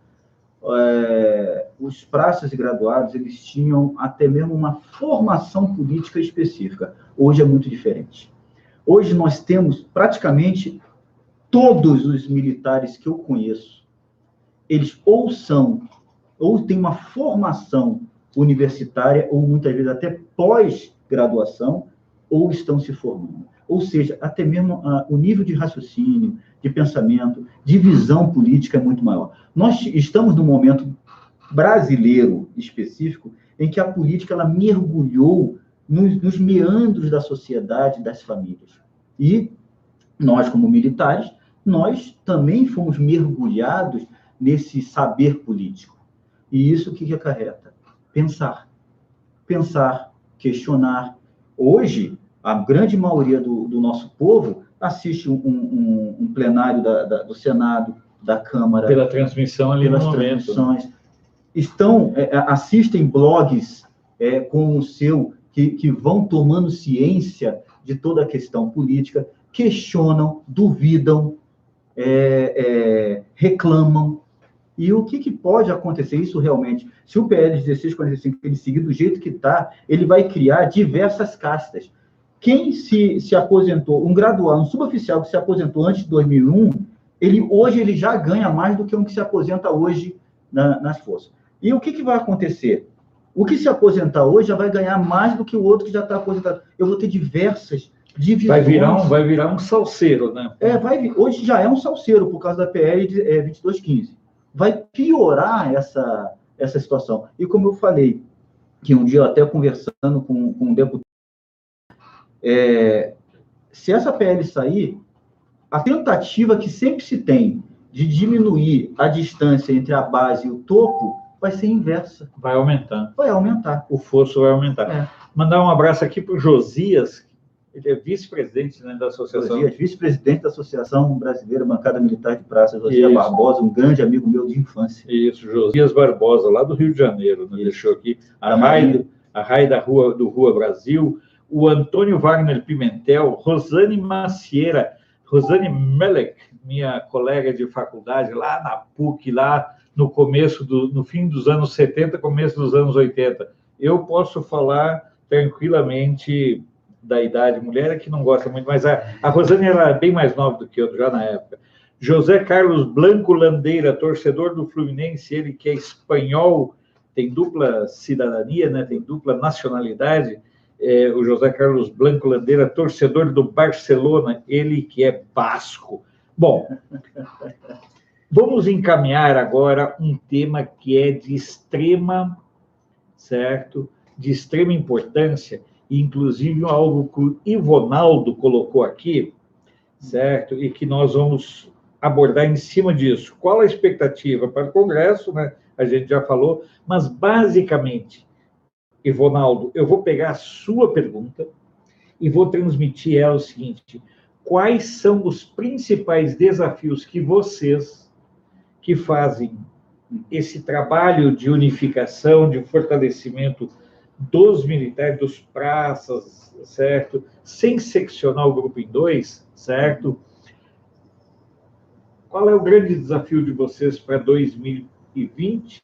os praças e graduados, eles tinham até mesmo uma formação política específica. Hoje é muito diferente. Hoje nós temos praticamente todos os militares que eu conheço, eles ou têm uma formação universitária, ou muitas vezes até pós-graduação, ou estão se formando. Ou seja, até mesmo o nível de raciocínio, de pensamento, de visão política é muito maior. Nós estamos num momento brasileiro específico em que a política ela mergulhou nos meandros da sociedade, das famílias. E nós, como militares, nós também fomos mergulhados nesse saber político. E isso o que acarreta? Pensar, questionar. Hoje, a grande maioria do nosso povo assiste um plenário do Senado, da Câmara. Pela transmissão ali no momento. Assistem blogs como o seu, que vão tomando ciência de toda a questão política, questionam, duvidam, reclamam. E o que pode acontecer? Isso realmente, se o PL 1645 ele seguir do jeito que está, ele vai criar diversas castas. Quem se aposentou, um graduado, um suboficial que se aposentou antes de 2001, hoje ele já ganha mais do que um que se aposenta hoje nas forças. E o que vai acontecer? O que se aposentar hoje já vai ganhar mais do que o outro que já está aposentado. Eu vou ter diversas divisões. Vai virar um salseiro, né? Hoje já é um salseiro, por causa da PL 2215. Vai piorar essa situação. E como eu falei, que um dia eu até conversando com um deputado, se essa PL sair, a tentativa que sempre se tem de diminuir a distância entre a base e o topo vai ser inversa. Vai aumentar. Vai aumentar. O fosso vai aumentar. Mandar um abraço aqui para o Josias, ele é vice-presidente, né, da associação. Josias, vice-presidente da Associação Brasileira Bancada Militar de Praça, Josias Barbosa, um grande amigo meu de infância. Isso, Josias Barbosa, lá do Rio de Janeiro, né? Deixou aqui a Rai do Rua Brasil, o Antônio Wagner Pimentel, Rosane Macieira, Rosane Melek, minha colega de faculdade, lá na PUC, lá no fim dos anos 70, começo dos anos 80. Eu posso falar tranquilamente da idade, mulher é que não gosta muito, mas a Rosane era bem mais nova do que eu, já na época. José Carlos Blanco Landeira, torcedor do Fluminense, ele que é espanhol, tem dupla cidadania, né, tem dupla nacionalidade, o José Carlos Blanco Landeira, torcedor do Barcelona, ele que é basco. Bom, vamos encaminhar agora um tema que é de extrema, certo? De extrema importância, inclusive algo que o Ivonaldo colocou aqui, certo? E que nós vamos abordar em cima disso. Qual a expectativa para o Congresso, né? A gente já falou, mas basicamente, Ivonaldo, eu vou pegar a sua pergunta e vou transmitir ela o seguinte: quais são os principais desafios que vocês, que fazem esse trabalho de unificação, de fortalecimento dos militares, dos praças, certo? Sem seccionar o grupo em dois, certo? Qual é o grande desafio de vocês para 2020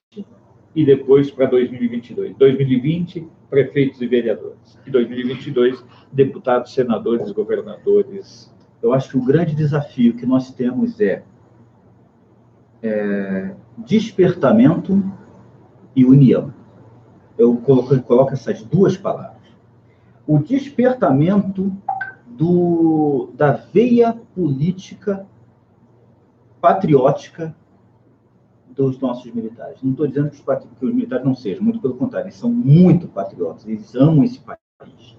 e depois para 2022? 2020, prefeitos e vereadores. E 2022, deputados, senadores, governadores. Eu acho que o grande desafio que nós temos é despertamento e união. Eu coloco essas duas palavras. O despertamento da veia política patriótica dos nossos militares. Não estou dizendo que os militares não sejam, muito pelo contrário, eles são muito patriotas, eles amam esse país.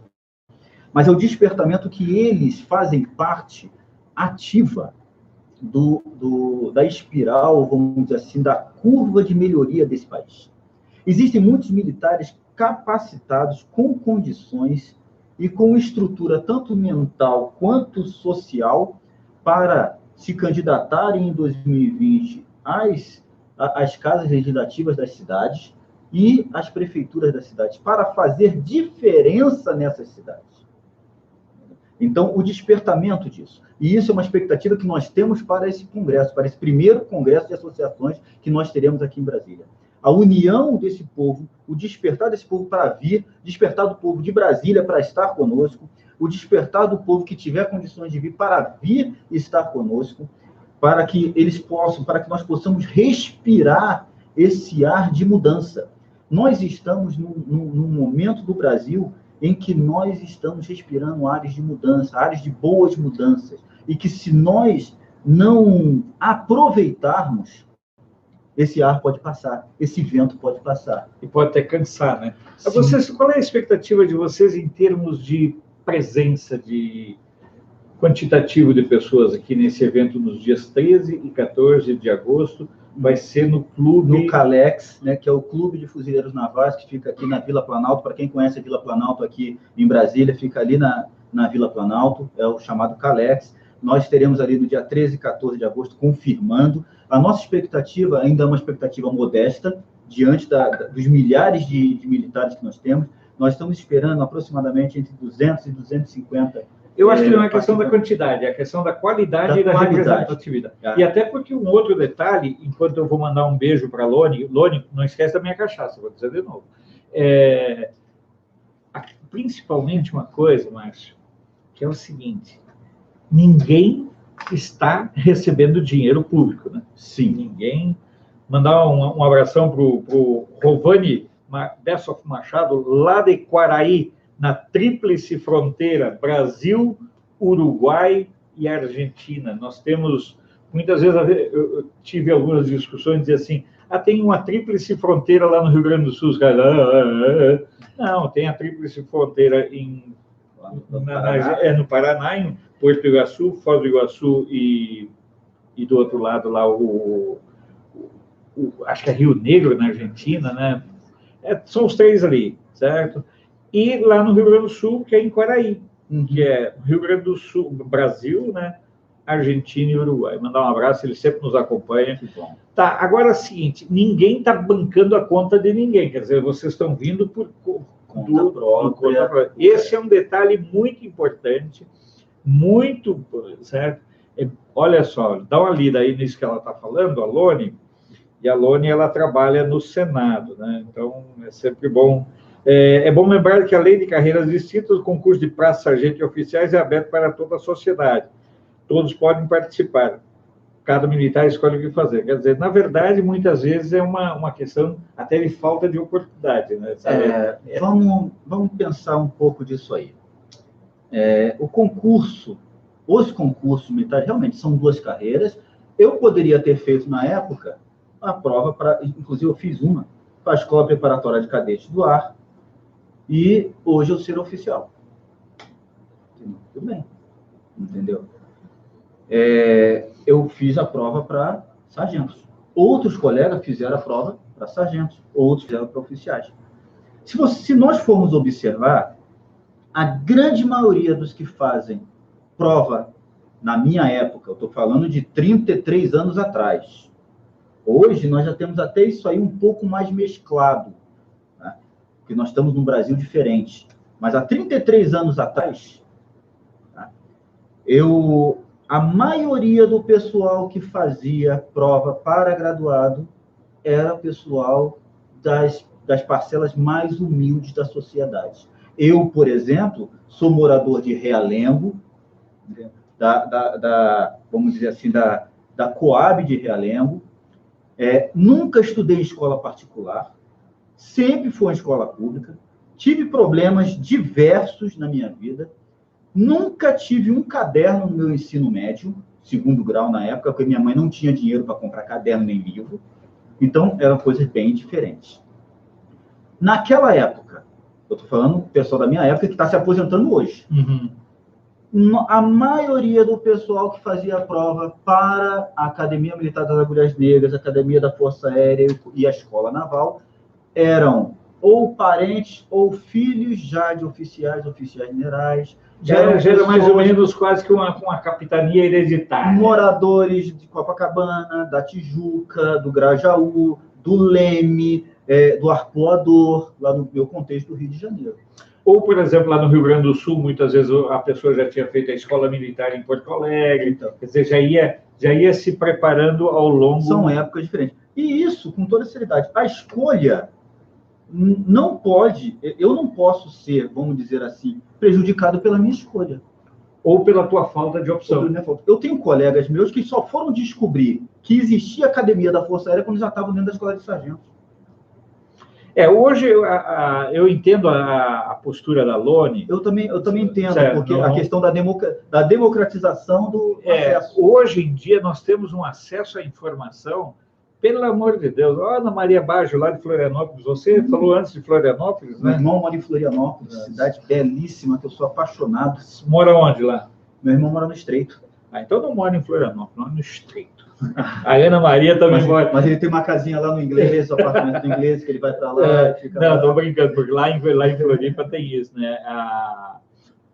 Mas é o despertamento que eles fazem parte ativa da espiral, vamos dizer assim, da curva de melhoria desse país. Existem muitos militares capacitados, com condições e com estrutura tanto mental quanto social para se candidatarem em 2020 às casas legislativas das cidades e às prefeituras das cidades, para fazer diferença nessas cidades. Então, o despertamento disso. E isso é uma expectativa que nós temos para esse congresso, para esse primeiro congresso de associações que nós teremos aqui em Brasília. A união desse povo, o despertar desse povo para vir, despertar do povo de Brasília para estar conosco, o despertar do povo que tiver condições de vir para vir estar conosco, para que nós possamos respirar esse ar de mudança. Nós estamos num momento do Brasil em que nós estamos respirando ares de mudança, ares de boas mudanças, e que se nós não aproveitarmos, esse ar pode passar, esse vento pode passar. E pode até cansar, né? Qual é a expectativa de vocês em termos de presença, de quantitativo de pessoas aqui nesse evento nos dias 13 e 14 de agosto? Vai ser no clube... No CALEX, né, que é o Clube de Fuzileiros Navais, que fica aqui na Vila Planalto. Para quem conhece a Vila Planalto aqui em Brasília, fica ali na Vila Planalto, é o chamado CALEX. Nós teremos ali no dia 13 e 14 de agosto, confirmando. A nossa expectativa ainda é uma expectativa modesta, diante dos milhares de militares que nós temos. Nós estamos esperando aproximadamente entre 200 e 250. Eu acho que não é questão da quantidade, é a questão da qualidade e da representatividade. E até porque um outro detalhe, enquanto eu vou mandar um beijo para a Lone, não esquece da minha cachaça, vou dizer de novo. Principalmente uma coisa, Márcio, que é o seguinte: ninguém está recebendo dinheiro público, né? Sim. Ninguém. Mandar um abração para o Rovani Bessoff Machado, lá de Quaraí, na tríplice fronteira Brasil, Uruguai e Argentina. Nós temos, muitas vezes, eu tive algumas discussões, dizer assim, tem uma tríplice fronteira lá no Rio Grande do Sul. Não, tem a tríplice fronteira no Paraná, em Porto Iguaçu, Foz do Iguaçu e do outro lado lá acho que é Rio Negro, na Argentina, né? São os três ali, certo? E lá no Rio Grande do Sul, que é em Quaraí, que é Rio Grande do Sul, Brasil, né? Argentina e Uruguai. Mandar um abraço, ele sempre nos acompanha. Que bom. Tá, agora é o seguinte, ninguém está bancando a conta de ninguém, quer dizer, vocês estão vindo por conta própria. Esse é um detalhe muito importante, muito, certo? Olha só, dá uma lida aí nisso que ela está falando, a Lone, e a Lone, ela trabalha no Senado, né? Então, é sempre bom. É bom lembrar que a lei de carreiras distintas, o concurso de praça, sargento e oficiais é aberto para toda a sociedade. Todos podem participar. Cada militar escolhe o que fazer. Quer dizer, na verdade, muitas vezes é uma questão até de falta de oportunidade, né? Vamos pensar um pouco disso aí. Os concursos militares realmente são duas carreiras. Eu poderia ter feito, na época, a prova inclusive eu fiz uma para a Escola Preparatória de Cadetes do Ar, e hoje eu ser oficial. Tudo bem, entendeu? Eu fiz a prova para sargentos. Outros colegas fizeram a prova para sargentos, outros fizeram para oficiais. Se nós formos observar, a grande maioria dos que fazem prova, na minha época, eu estou falando de 33 anos atrás. Hoje, nós já temos até isso aí um pouco mais mesclado, né? Porque nós estamos num Brasil diferente. Mas há 33 anos atrás, tá? A maioria do pessoal que fazia prova para graduado era pessoal das parcelas mais humildes da sociedade. Eu, por exemplo, sou morador de Realengo, vamos dizer assim, da Coab de Realengo. Nunca estudei em escola particular, sempre fui em escola pública, tive problemas diversos na minha vida, Nunca tive um caderno no meu ensino médio, segundo grau na época, porque minha mãe não tinha dinheiro para comprar caderno nem livro. Então, eram coisas bem diferentes. Naquela época, eu estou falando do pessoal da minha época que está se aposentando hoje. A maioria do pessoal que fazia a prova para a Academia Militar das Agulhas Negras, a Academia da Força Aérea e a Escola Naval eram ou parentes ou filhos já de oficiais generais. Já era mais ou menos quase que uma capitania hereditária. Moradores de Copacabana, da Tijuca, do Grajaú, do Leme, do Arpoador, lá no meu contexto do Rio de Janeiro. Ou, por exemplo, lá no Rio Grande do Sul, muitas vezes a pessoa já tinha feito a escola militar em Porto Alegre, então, quer dizer, já ia se preparando ao longo... São épocas diferentes. E isso, com toda seriedade, a escolha não pode, eu não posso ser, vamos dizer assim, prejudicado pela minha escolha. Ou pela tua falta de opção. Eu tenho colegas meus que só foram descobrir que existia a Academia da Força Aérea quando já estavam dentro da escola de sargentos. Hoje eu entendo a postura da Lone. Eu também entendo, certo, porque a questão da democratização do acesso. Hoje em dia nós temos um acesso à informação, pelo amor de Deus. Ana Maria Baggio, lá de Florianópolis, você falou antes de Florianópolis, né? Meu irmão mora em Florianópolis, cidade belíssima, que eu sou apaixonado. Mora onde lá? Meu irmão mora no Estreito. Então não mora em Florianópolis, mora no Estreito. A Ana Maria também mora. Mas ele tem uma casinha lá no inglês, o apartamento do inglês, que ele vai para lá. Não, estou brincando, porque lá em Floripa tem isso, né?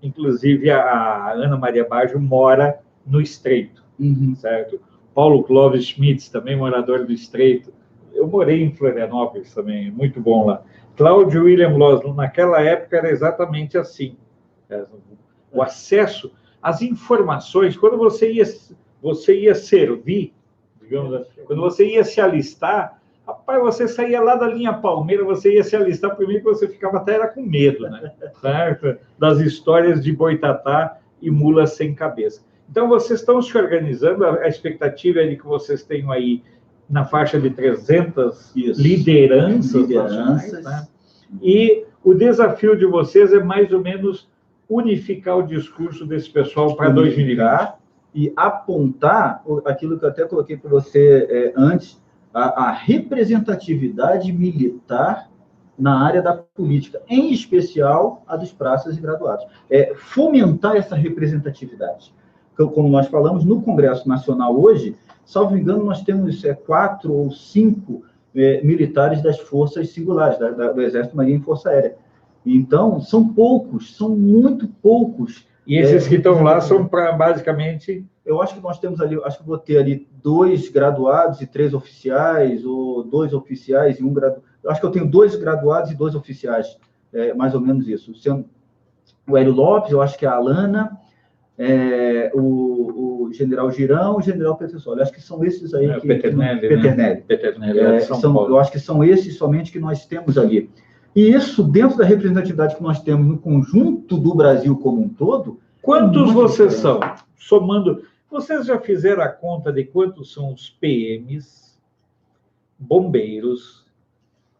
Inclusive, a Ana Maria Baggio mora no Estreito, certo? Paulo Clóvis Schmitz, também morador do Estreito. Eu morei em Florianópolis também, muito bom lá. Cláudio William Losno, naquela época era exatamente assim. O acesso às informações, quando você ia servir, digamos assim, quando você ia se alistar, rapaz, você saía lá da linha Palmeira, você ia se alistar, primeiro que você ficava até era com medo, né? Certo? Das histórias de boitatá e mula sem cabeça. Então, vocês estão se organizando, a expectativa é de que vocês tenham aí na faixa de 300 lideranças nacionais, né? E o desafio de vocês é mais ou menos unificar o discurso desse pessoal para 2020. E apontar aquilo que eu até coloquei para você antes, a representatividade militar na área da política, em especial a dos praças e graduados. Fomentar essa representatividade. Como nós falamos, no Congresso Nacional hoje, salvo engano, nós temos 4 ou 5 militares das forças singulares, do Exército, Marinha e Força Aérea. Então, são poucos, são muito poucos. E esses que estão lá são basicamente... Eu acho que nós temos ali, acho que vou ter ali 2 graduados e 3 oficiais, ou 2 oficiais e 1 graduado. Eu acho que eu tenho 2 graduados e 2 oficiais, mais ou menos isso. O Hélio Lopes, eu acho que é a Alana, o general Girão, o general Pettersoli. Acho que são esses aí. Peternelli. Eu acho que são esses somente que nós temos ali. E isso, dentro da representatividade que nós temos no conjunto do Brasil como um todo... Quantos vocês são? Somando, vocês já fizeram a conta de quantos são os PMs, bombeiros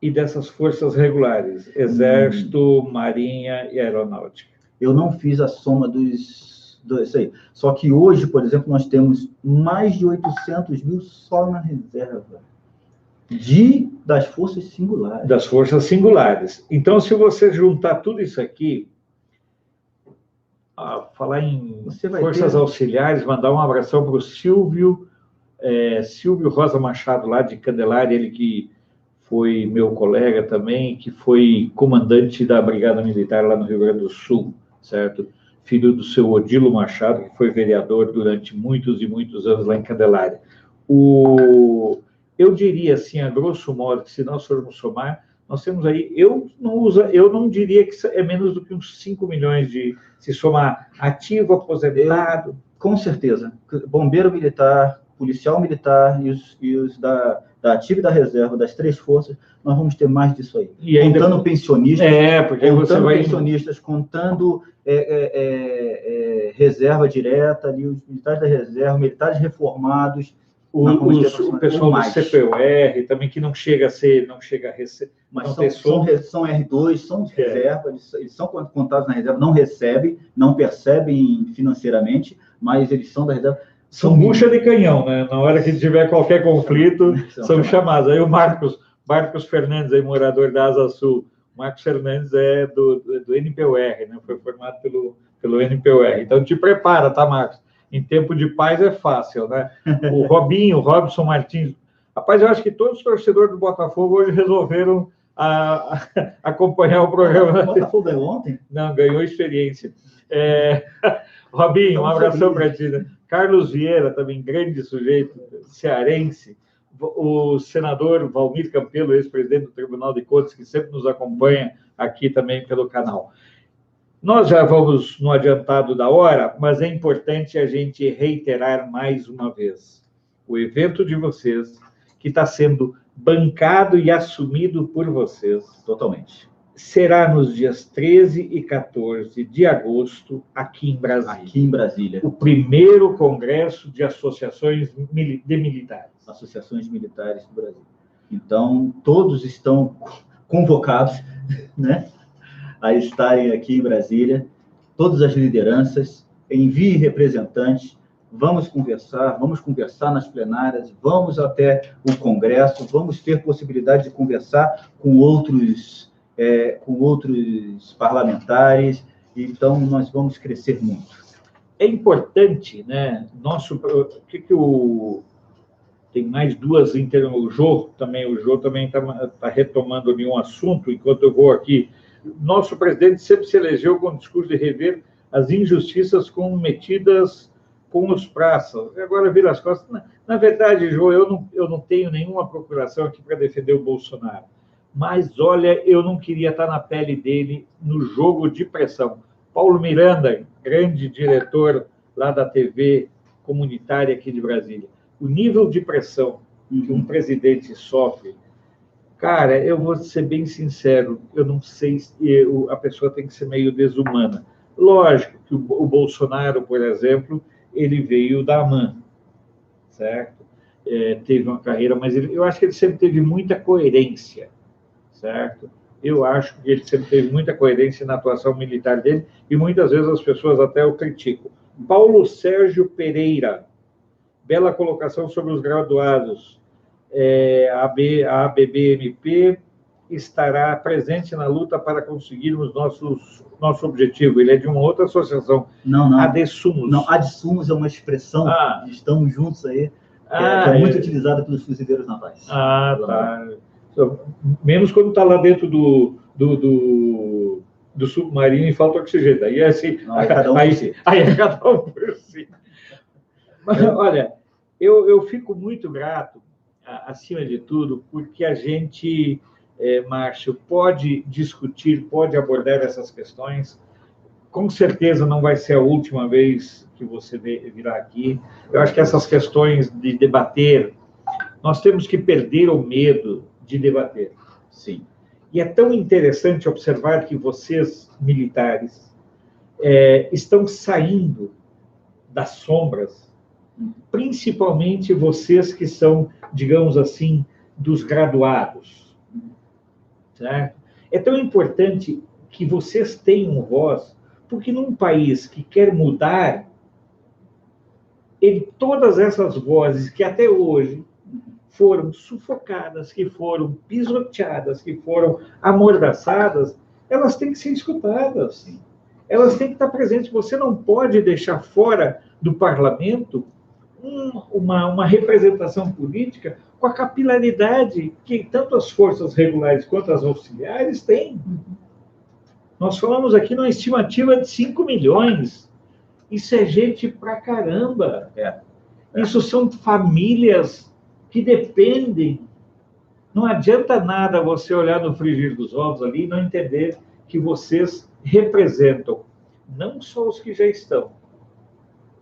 e dessas forças regulares? Exército, Marinha e Aeronáutica. Eu não fiz a soma dos aí. Só que hoje, por exemplo, nós temos mais de 800 mil só na reserva. Das forças singulares. Das forças singulares. Então, se você juntar tudo isso aqui, falar em forças auxiliares, mandar um abração para o Silvio Rosa Machado, lá de Candelária, ele que foi meu colega também, que foi comandante da Brigada Militar lá no Rio Grande do Sul, certo? Filho do seu Odilo Machado, que foi vereador durante muitos e muitos anos lá em Candelária. Eu diria assim, a grosso modo, que se nós formos somar, nós temos aí, eu não diria que é menos do que uns 5 milhões se somar ativo, aposentado. Com certeza. Bombeiro militar, policial militar e os da ativa e da reserva, das 3 forças, nós vamos ter mais disso aí. E ainda, contando pensionistas, porque você vai... pensionistas, contando reserva direta, ali, os militares da reserva, militares reformados, O pessoal do CPUR também, que não chega a receber. Mas são R2, são reserva, eles são contados na reserva, não recebem, não percebem financeiramente, mas eles são da reserva. São bucha de canhão, né? Na hora que tiver qualquer conflito, são chamados. Aí o Marcos Fernandes, aí, morador da Asa Sul, Marcos Fernandes é do NPUR, né? Foi formado pelo NPUR. Então, te prepara, tá, Marcos? Em tempo de paz é fácil, né? O Robson Martins. Rapaz, eu acho que todos os torcedores do Botafogo hoje resolveram acompanhar o programa. O Botafogo ganhou ontem? Não, ganhou experiência. Robinho, um abração para ti. Né? Carlos Vieira, também grande sujeito, cearense. O senador Valmir Campelo, ex-presidente do Tribunal de Contas, que sempre nos acompanha aqui também pelo canal. Nós já vamos no adiantado da hora, mas é importante a gente reiterar mais uma vez. O evento de vocês, que está sendo bancado e assumido por vocês. Totalmente. Será nos dias 13 e 14 de agosto, aqui em Brasília. Aqui em Brasília. O primeiro congresso de associações de militares. Associações militares do Brasil. Então, todos estão convocados, né, a estarem aqui em Brasília, todas as lideranças, envie representantes, vamos conversar nas plenárias, vamos até o Congresso, vamos ter possibilidade de conversar com outros parlamentares, então nós vamos crescer muito. É importante, né? Tem mais duas o Jô também está retomando ali um assunto, enquanto eu vou aqui. Nosso presidente sempre se elegeu com o discurso de rever as injustiças cometidas com os praças. Agora vira as costas. Na verdade, Jô, eu não tenho nenhuma procuração aqui para defender o Bolsonaro. Mas, olha, eu não queria estar na pele dele no jogo de pressão. Paulo Miranda, grande diretor lá da TV comunitária aqui de Brasília. O nível de pressão que um presidente sofre, cara, eu vou ser bem sincero, eu não sei se a pessoa tem que ser meio desumana. Lógico que o Bolsonaro, por exemplo, ele veio da AMAN, certo? Teve uma carreira, mas eu acho que ele sempre teve muita coerência, certo? Eu acho que ele sempre teve muita coerência na atuação militar dele e muitas vezes as pessoas até o criticam. Paulo Sérgio Pereira, bela colocação sobre os graduados. A ABBMP estará presente na luta para conseguirmos nosso objetivo. Ele é de uma outra associação. Não. ADSUMOS. Não, ADSUMOS é uma expressão, estamos juntos aí, que é muito utilizada pelos fuzileiros navais. Tá. Menos quando está lá dentro do submarino e falta oxigênio. Aí é assim. Não, é cada um por si. Aí é cada um por si. Mas, olha, eu fico muito grato, acima de tudo, porque a gente, Márcio, pode discutir, pode abordar essas questões. Com certeza não vai ser a última vez que você virá aqui. Eu acho que essas questões de debater, nós temos que perder o medo de debater. Sim. E é tão interessante observar que vocês, militares, estão saindo das sombras, principalmente vocês que são, digamos assim, dos graduados. Certo? É tão importante que vocês tenham voz, porque num país que quer mudar, todas essas vozes que até hoje foram sufocadas, que foram pisoteadas, que foram amordaçadas, elas têm que ser escutadas. Elas têm que estar presentes. Você não pode deixar fora do parlamento uma representação política com a capilaridade que tanto as forças regulares quanto as auxiliares têm. Nós falamos aqui numa estimativa de 5 milhões. Isso é gente pra caramba. Isso são famílias que dependem. Não adianta nada você olhar no frigir dos ovos ali e não entender que vocês representam não só os que já estão,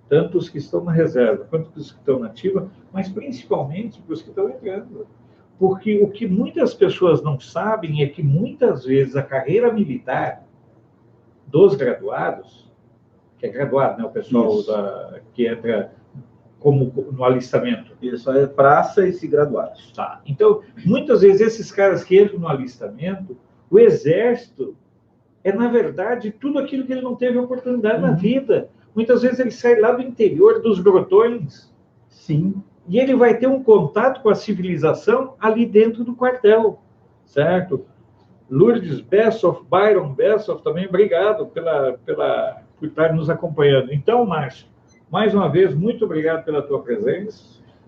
tanto os que estão na reserva, quanto os que estão na ativa, mas principalmente os que estão entrando. Porque o que muitas pessoas não sabem é que muitas vezes a carreira militar dos graduados, que é graduado, né, o pessoal que entra como no alistamento. Isso é praça e se graduados. Tá. Então, muitas vezes, esses caras que entram no alistamento, o exército é, na verdade, tudo aquilo que ele não teve oportunidade na vida. Muitas vezes ele sai lá do interior dos grotões. Sim. E ele vai ter um contato com a civilização ali dentro do quartel, certo? Lourdes Bessoff, Byron Bessoff, também obrigado por estar nos acompanhando. Então, Márcio, mais uma vez, muito obrigado pela tua presença.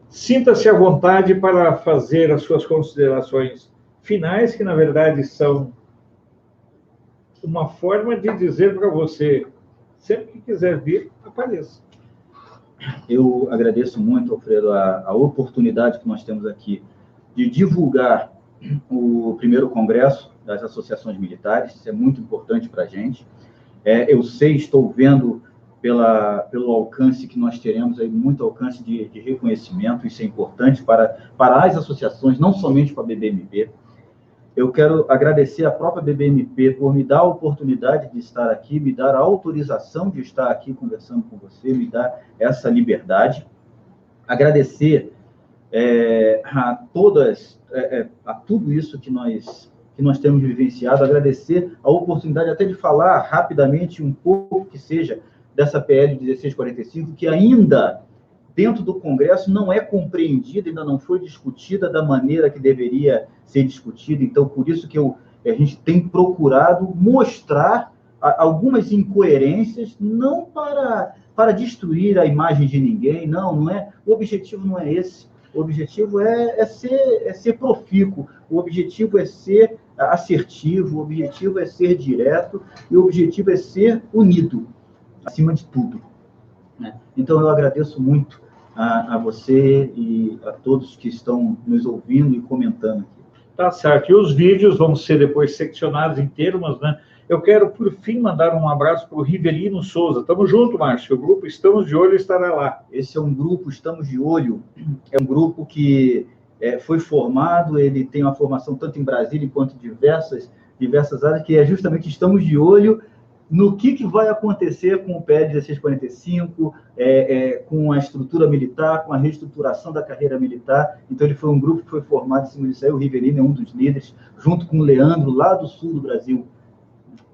Sinta-se à vontade para fazer as suas considerações finais, que, na verdade, são uma forma de dizer para você, sempre que quiser vir, apareça. Eu agradeço muito, Alfredo, a oportunidade que nós temos aqui de divulgar o primeiro congresso das associações militares. Isso é muito importante para a gente. Eu sei, estou vendo pelo alcance que nós teremos, aí, muito alcance de reconhecimento. Isso é importante para as associações, não somente para a BBMP. Eu quero agradecer à própria BBMP por me dar a oportunidade de estar aqui, me dar a autorização de estar aqui conversando com você, me dar essa liberdade. Agradecer a tudo isso que nós temos vivenciado, agradecer a oportunidade até de falar rapidamente um pouco que seja dessa PL 1645, que ainda dentro do Congresso não é compreendida, ainda não foi discutida da maneira que deveria ser discutida. Então, por isso que a gente tem procurado mostrar algumas incoerências, não para destruir a imagem de ninguém, não é. O objetivo não é esse. O objetivo é ser profícuo, o objetivo é ser assertivo, o objetivo é ser direto e o objetivo é ser unido, acima de tudo. Então, eu agradeço muito a você e a todos que estão nos ouvindo e comentando aqui. Tá certo. E os vídeos vão ser depois seccionados em termos, né? Eu quero, por fim, mandar um abraço para o Rivelino Souza. Tamo junto, Márcio. O grupo Estamos de Olho estará lá. Esse é um grupo, Estamos de Olho, é um grupo que foi formado, ele tem uma formação tanto em Brasília quanto em diversas áreas, que é justamente Estamos de Olho no que vai acontecer com o PL 1645, com a estrutura militar, com a reestruturação da carreira militar. Então, ele foi um grupo que foi formado em cima disso aí. O Rivelino é um dos líderes, junto com o Leandro, lá do sul do Brasil.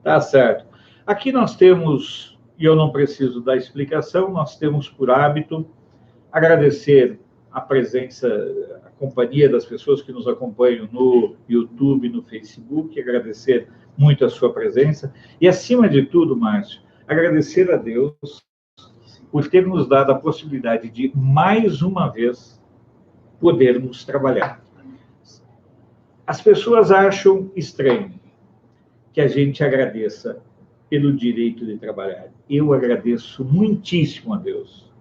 Tá certo. Aqui nós temos, e eu não preciso dar explicação, nós temos por hábito agradecer a presença, a companhia das pessoas que nos acompanham no YouTube, no Facebook, agradecer muito a sua presença e, acima de tudo, Márcio, agradecer a Deus por ter nos dado a possibilidade de, mais uma vez, podermos trabalhar. As pessoas acham estranho que a gente agradeça pelo direito de trabalhar. Eu agradeço muitíssimo a Deus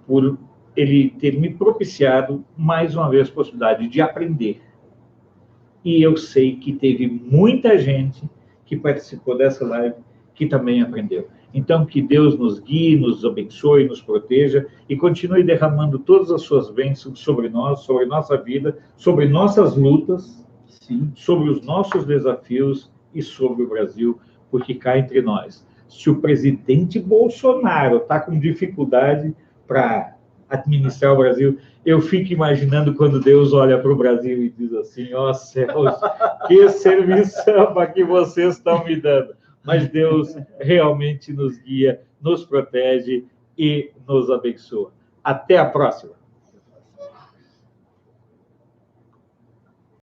por Ele ter me propiciado, mais uma vez, a possibilidade de aprender. E eu sei que teve muita gente que participou dessa live que também aprendeu. Então, que Deus nos guie, nos abençoe, nos proteja e continue derramando todas as suas bênçãos sobre nós, sobre nossa vida, sobre nossas lutas, sim, sobre os nossos desafios e sobre o Brasil, porque cá entre nós, se o presidente Bolsonaro está com dificuldade para administrar o Brasil, eu fico imaginando quando Deus olha para o Brasil e diz assim: ó céus, que serviço que vocês estão me dando. Mas Deus realmente nos guia, nos protege e nos abençoa. Até a próxima.